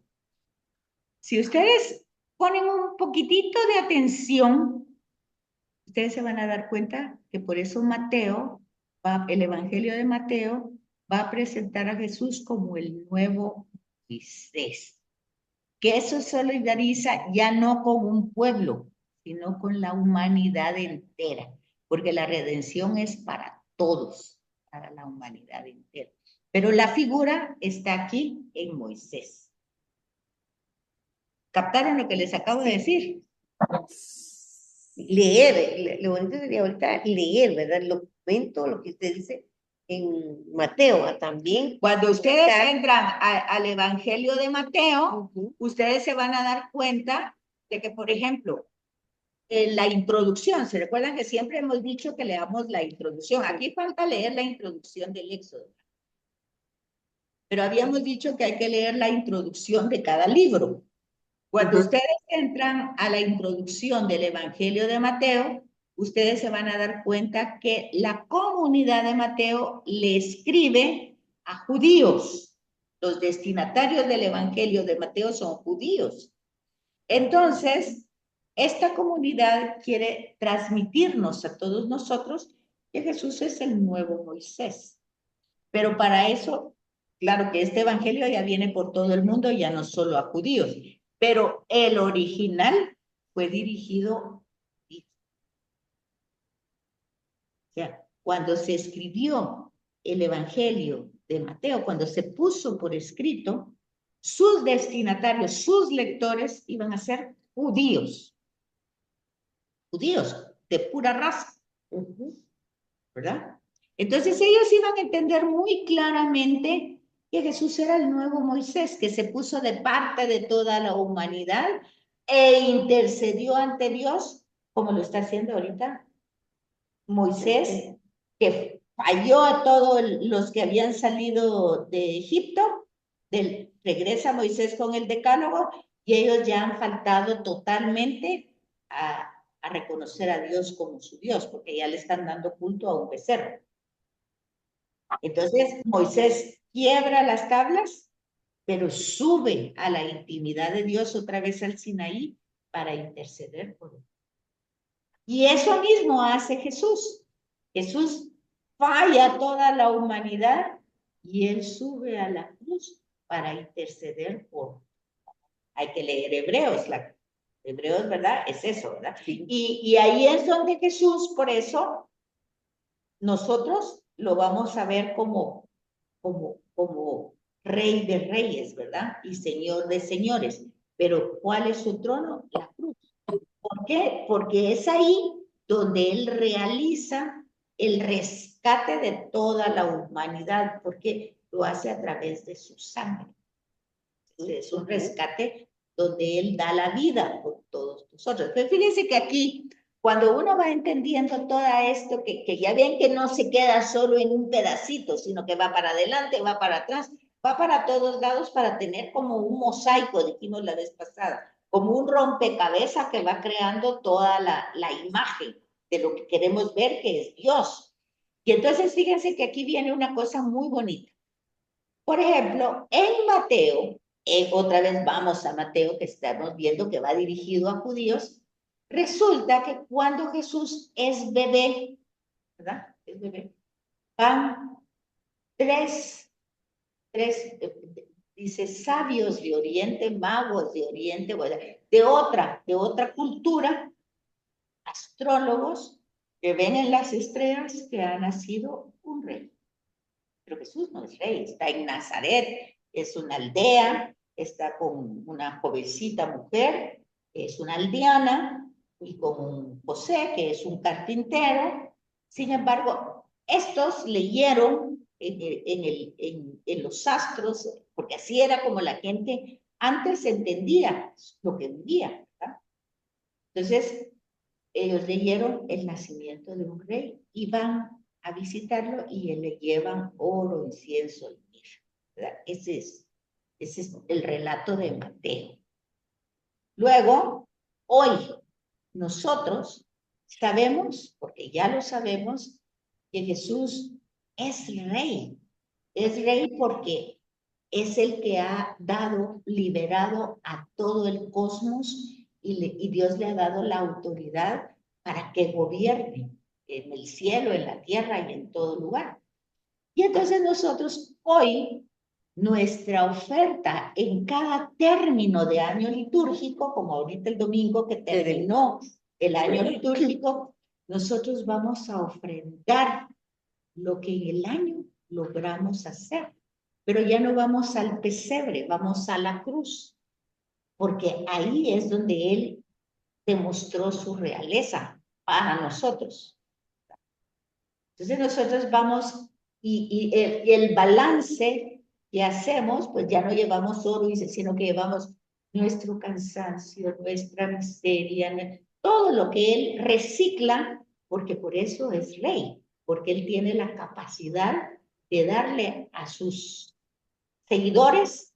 A: Si ustedes ponen un poquitito de atención, ustedes se van a dar cuenta que por eso el Evangelio de Mateo va a presentar a Jesús como el nuevo Moisés. Que eso solidariza ya no con un pueblo, sino con la humanidad entera, porque la redención es para todos, para la humanidad entera. Pero la figura está aquí en Moisés. ¿Captaron lo que les acabo de decir?
B: Leer, lo bonito sería ahorita leer, ¿verdad? El documento, lo que usted dice en Mateo también.
A: Cuando ustedes entran al Evangelio de Mateo, ustedes se van a dar cuenta de que, por ejemplo, en la introducción, ¿se recuerdan que siempre hemos dicho que leamos la introducción? Aquí falta leer la introducción del Éxodo. Pero habíamos dicho que hay que leer la introducción de cada libro. Cuando ustedes entran a la introducción del Evangelio de Mateo, ustedes se van a dar cuenta que la comunidad de Mateo le escribe a judíos. Los destinatarios del Evangelio de Mateo son judíos. Entonces, esta comunidad quiere transmitirnos a todos nosotros que Jesús es el nuevo Moisés. Pero para eso Claro que este evangelio ya viene por todo el mundo, ya no solo a judíos, pero el original fue dirigido, o sea, cuando se escribió el evangelio de Mateo, cuando se puso por escrito, sus destinatarios, sus lectores iban a ser judíos de pura raza, ¿verdad? Entonces ellos iban a entender muy claramente que Jesús era el nuevo Moisés, que se puso de parte de toda la humanidad e intercedió ante Dios, como lo está haciendo ahorita Moisés, que falló a todos los que habían salido de Egipto, regresa Moisés con el decálogo, y ellos ya han faltado totalmente a reconocer a Dios como su Dios, porque ya le están dando culto a un becerro. Entonces Moisés quiebra las tablas, pero sube a la intimidad de Dios otra vez al Sinaí para interceder por él. Y eso mismo hace Jesús. Jesús falla a toda la humanidad y él sube a la cruz para interceder por. Hay que leer Hebreos, Hebreos, ¿verdad? Es eso, ¿verdad? Sí. Y ahí es donde Jesús, por eso, nosotros lo vamos a ver como Rey de Reyes, ¿verdad? Y Señor de Señores. Pero ¿cuál es su trono? La cruz. ¿Por qué? Porque es ahí donde él realiza el rescate de toda la humanidad, porque lo hace a través de su sangre. Es un rescate donde él da la vida por todos nosotros. Pero fíjense que aquí, cuando uno va entendiendo todo esto, que ya ven que no se queda solo en un pedacito, sino que va para adelante, va para atrás, va para todos lados para tener como un mosaico, dijimos la vez pasada, como un rompecabezas que va creando toda la imagen de lo que queremos ver, que es Dios. Y entonces fíjense que aquí viene una cosa muy bonita. Por ejemplo, en Mateo, otra vez vamos a Mateo, que estamos viendo que va dirigido a judíos, resulta que cuando Jesús es bebé, ¿verdad? Es bebé, van tres, dice, sabios de Oriente, magos de Oriente, de otra cultura, astrólogos, que ven en las estrellas que ha nacido un rey. Pero Jesús no es rey, está en Nazaret, es una aldea, está con una jovencita mujer, es una aldeana, y con José, que es un carpintero. Sin embargo, estos leyeron en los astros, porque así era como la gente antes entendía lo que vivía, ¿verdad? Entonces, ellos leyeron el nacimiento de un rey y van a visitarlo y le llevan oro, incienso y mirra. Ese es el relato de Mateo. Luego, hoy, nosotros sabemos, porque ya lo sabemos, que Jesús es rey. Es rey porque es el que ha liberado a todo el cosmos y Dios le ha dado la autoridad para que gobierne en el cielo, en la tierra y en todo lugar. Y entonces nosotros hoy, nuestra oferta en cada término de año litúrgico, como ahorita el domingo que terminó el año litúrgico, nosotros vamos a ofrendar lo que en el año logramos hacer. Pero ya no vamos al pesebre, vamos a la cruz, porque ahí es donde Él demostró su realeza para nosotros. Entonces nosotros vamos y el balance que hacemos, pues ya no llevamos oro, sino que llevamos nuestro cansancio, nuestra miseria, todo lo que Él recicla, porque por eso es rey, porque Él tiene la capacidad de darle a sus seguidores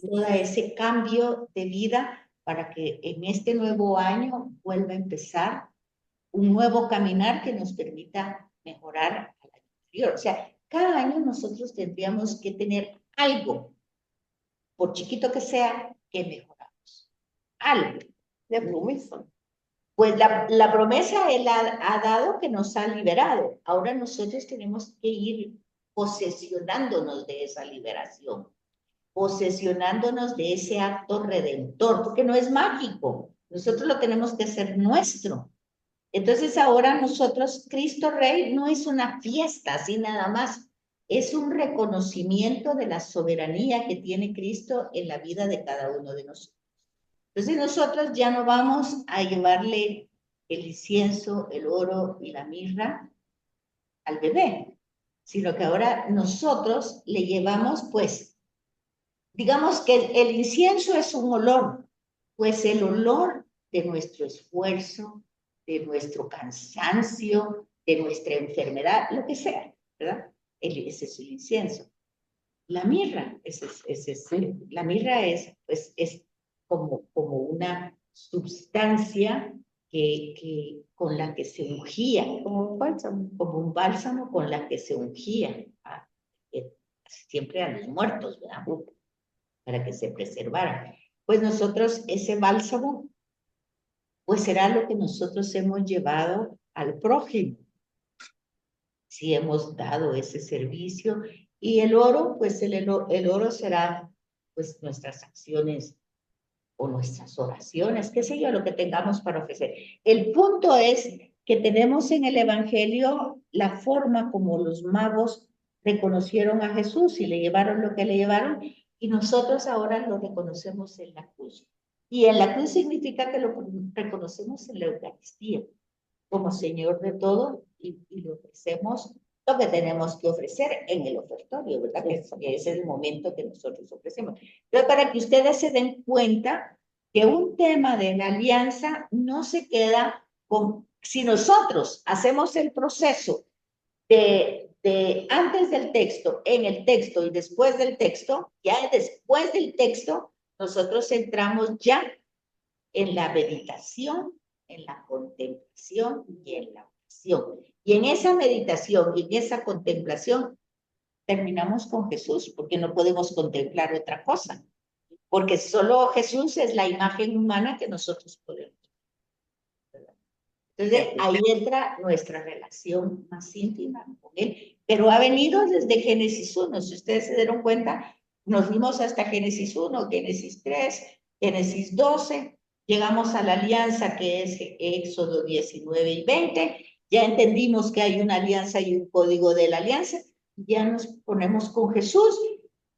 A: todo ese cambio de vida para que en este nuevo año vuelva a empezar un nuevo caminar que nos permita mejorar al año anterior. O sea, cada año nosotros tendríamos que tener algo, por chiquito que sea, que mejoramos. Algo. La promesa. Pues la promesa Él ha dado que nos ha liberado. Ahora nosotros tenemos que ir posesionándonos de esa liberación, posesionándonos de ese acto redentor, porque no es mágico, nosotros lo tenemos que hacer nuestro. Entonces ahora nosotros, Cristo Rey no es una fiesta así nada más, es un reconocimiento de la soberanía que tiene Cristo en la vida de cada uno de nosotros. Entonces nosotros ya no vamos a llevarle el incienso, el oro y la mirra al bebé, sino que ahora nosotros le llevamos, pues, digamos que el incienso es un olor, pues el olor de nuestro esfuerzo, de nuestro cansancio, de nuestra enfermedad, lo que sea, ¿verdad? Ese es el incienso. La mirra, la mirra pues, es como una sustancia con la que se ungía, como un bálsamo con la que se ungía siempre a los muertos, ¿verdad? Para que se preservaran. Pues nosotros ese bálsamo, pues será lo que nosotros hemos llevado al prójimo, si hemos dado ese servicio. Y el oro, pues el oro será pues nuestras acciones o nuestras oraciones, qué sé yo, lo que tengamos para ofrecer. El punto es que tenemos en el Evangelio la forma como los magos reconocieron a Jesús y le llevaron lo que le llevaron, y nosotros ahora lo reconocemos en la cruz. Y en la cruz significa que lo reconocemos en la Eucaristía como Señor de todo y le ofrecemos lo que tenemos que ofrecer en el ofertorio, ¿verdad? Que es el momento que nosotros ofrecemos. Entonces, para que ustedes se den cuenta que un tema de la alianza no se queda con, si nosotros hacemos el proceso de antes del texto, en el texto y después del texto, ya después del texto, nosotros entramos ya en la meditación, en la contemplación y en la oración. Y en esa meditación y en esa contemplación terminamos con Jesús, porque no podemos contemplar otra cosa, porque solo Jesús es la imagen humana que nosotros podemos. Entonces ahí entra nuestra relación más íntima con Él, pero ha venido desde Génesis 1, si ustedes se dieron cuenta, nos vimos hasta Génesis 1, Génesis 3, Génesis 12, llegamos a la alianza que es Éxodo 19 y 20, ya entendimos que hay una alianza y un código de la alianza, ya nos ponemos con Jesús,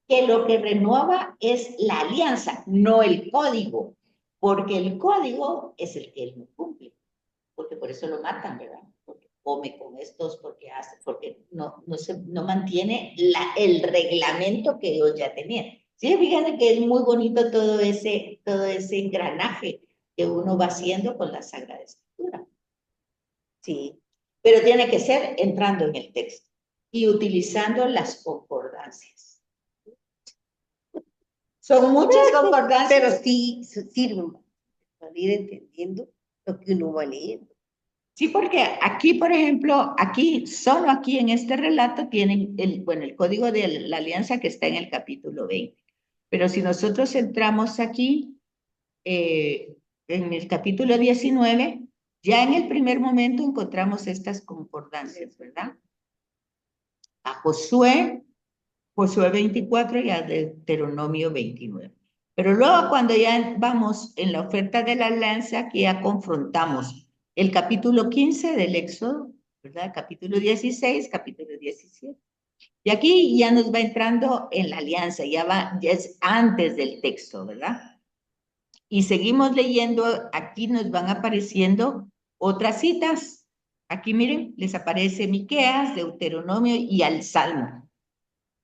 A: que lo que renueva es la alianza, no el código, porque el código es el que Él no cumple, porque por eso lo matan, ¿verdad? Porque come con estos, porque hace, porque no mantiene el reglamento que ellos ya tenían. Sí, fíjense que es muy bonito todo ese engranaje que uno va haciendo con la Sagrada Escritura. Sí, pero tiene que ser entrando en el texto y utilizando las concordancias. Son muchas concordancias.
B: Pero sí sirven para ir entendiendo lo que uno va leyendo.
A: Sí, porque aquí, por ejemplo, solo aquí en este relato tienen el código de la alianza que está en el capítulo 20. Pero si nosotros entramos aquí, en el capítulo 19, ya en el primer momento encontramos estas concordancias, ¿verdad? A Josué 24 y a Deuteronomio 29. Pero luego cuando ya vamos en la oferta de la alianza, aquí ya confrontamos el capítulo 15 del Éxodo, ¿verdad? Capítulo 16, capítulo 17. Y aquí ya nos va entrando en la alianza, ya es antes del texto, ¿verdad? Y seguimos leyendo, aquí nos van apareciendo otras citas. Aquí miren, les aparece Miqueas, Deuteronomio y al Salmo.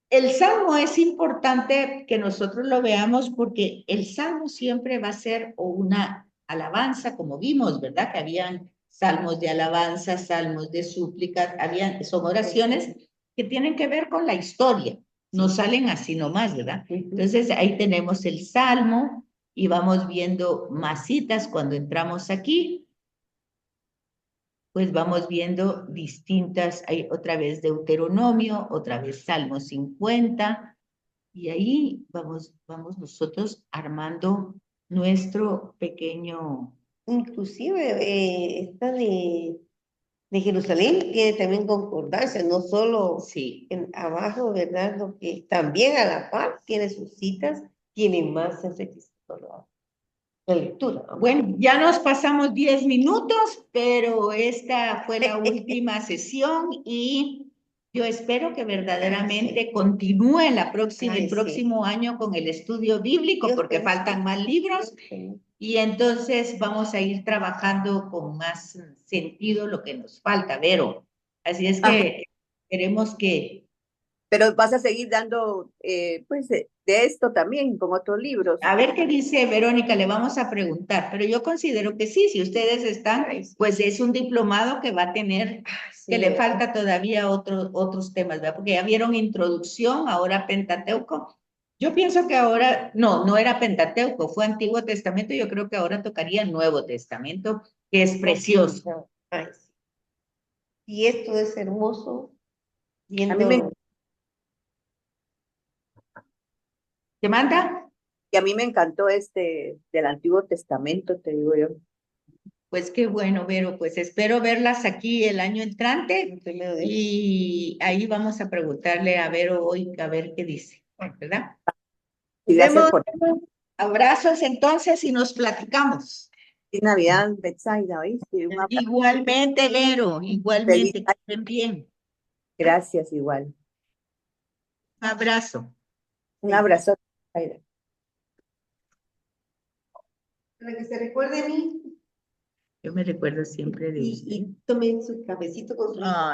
A: El Salmo es importante que nosotros lo veamos porque el Salmo siempre va a ser una alabanza, como vimos, ¿verdad? Que habían salmos de alabanza, salmos de súplicas, son oraciones que tienen que ver con la historia, no salen así nomás, ¿verdad? Entonces ahí tenemos el Salmo y vamos viendo más citas cuando entramos aquí. Pues vamos viendo distintas, hay otra vez Deuteronomio, otra vez Salmo 50, y ahí vamos nosotros armando nuestro pequeño...
B: Inclusive esta de de Jerusalén tiene también concordancia, no solo
A: Sí.
B: abajo, ¿verdad? Lo que también a la par tiene sus citas, tiene más enriquecedor la lectura. ¿no?
A: Bueno, ya nos pasamos 10 minutos, pero esta fue la última sesión y yo espero que verdaderamente continúe el
B: Ay, sí.
A: próximo año con el estudio bíblico,
B: Yo
A: porque
B: espero,
A: faltan
B: sí.
A: más libros
B: Sí.
A: y entonces vamos a ir trabajando con más sentido lo que nos falta, Vero. Así es que queremos que
C: Pero vas a seguir dando, pues, de esto también con otros libros.
A: a ver qué dice Verónica, le vamos a preguntar, pero yo considero que sí, si ustedes están, pues es un diplomado que va a tener,
B: Sí,
A: que le falta todavía otros temas, ¿verdad? Porque ya vieron introducción, ahora Pentateuco. Yo pienso que ahora, no era Pentateuco, fue Antiguo Testamento, yo creo que ahora tocaría Nuevo Testamento, que es precioso.
B: Ay, sí. Y esto es hermoso,
C: A mí me,
B: viendo.
A: ¿Te manda?
C: y a mí me encantó este del Antiguo Testamento, te digo yo.
A: Pues qué bueno, Vero, pues espero verlas aquí el año entrante
B: Primero de
A: y ahí vamos a preguntarle a Vero hoy a ver qué dice, ¿verdad?
C: Y
A: Nos
C: gracias
A: vemos,
C: por
A: abrazos entonces y nos platicamos.
C: feliz Navidad, Betsaida, ¿oíste? Un abrazo,
A: Igualmente, Vero,
C: feliz
A: igualmente, que
C: año.
A: estén bien.
C: Gracias, igual.
A: Un abrazo.
C: Un abrazo, Betsaida.
B: Para que se recuerde de mí
A: Yo me recuerdo siempre de usted.
B: y tome su cafecito con su.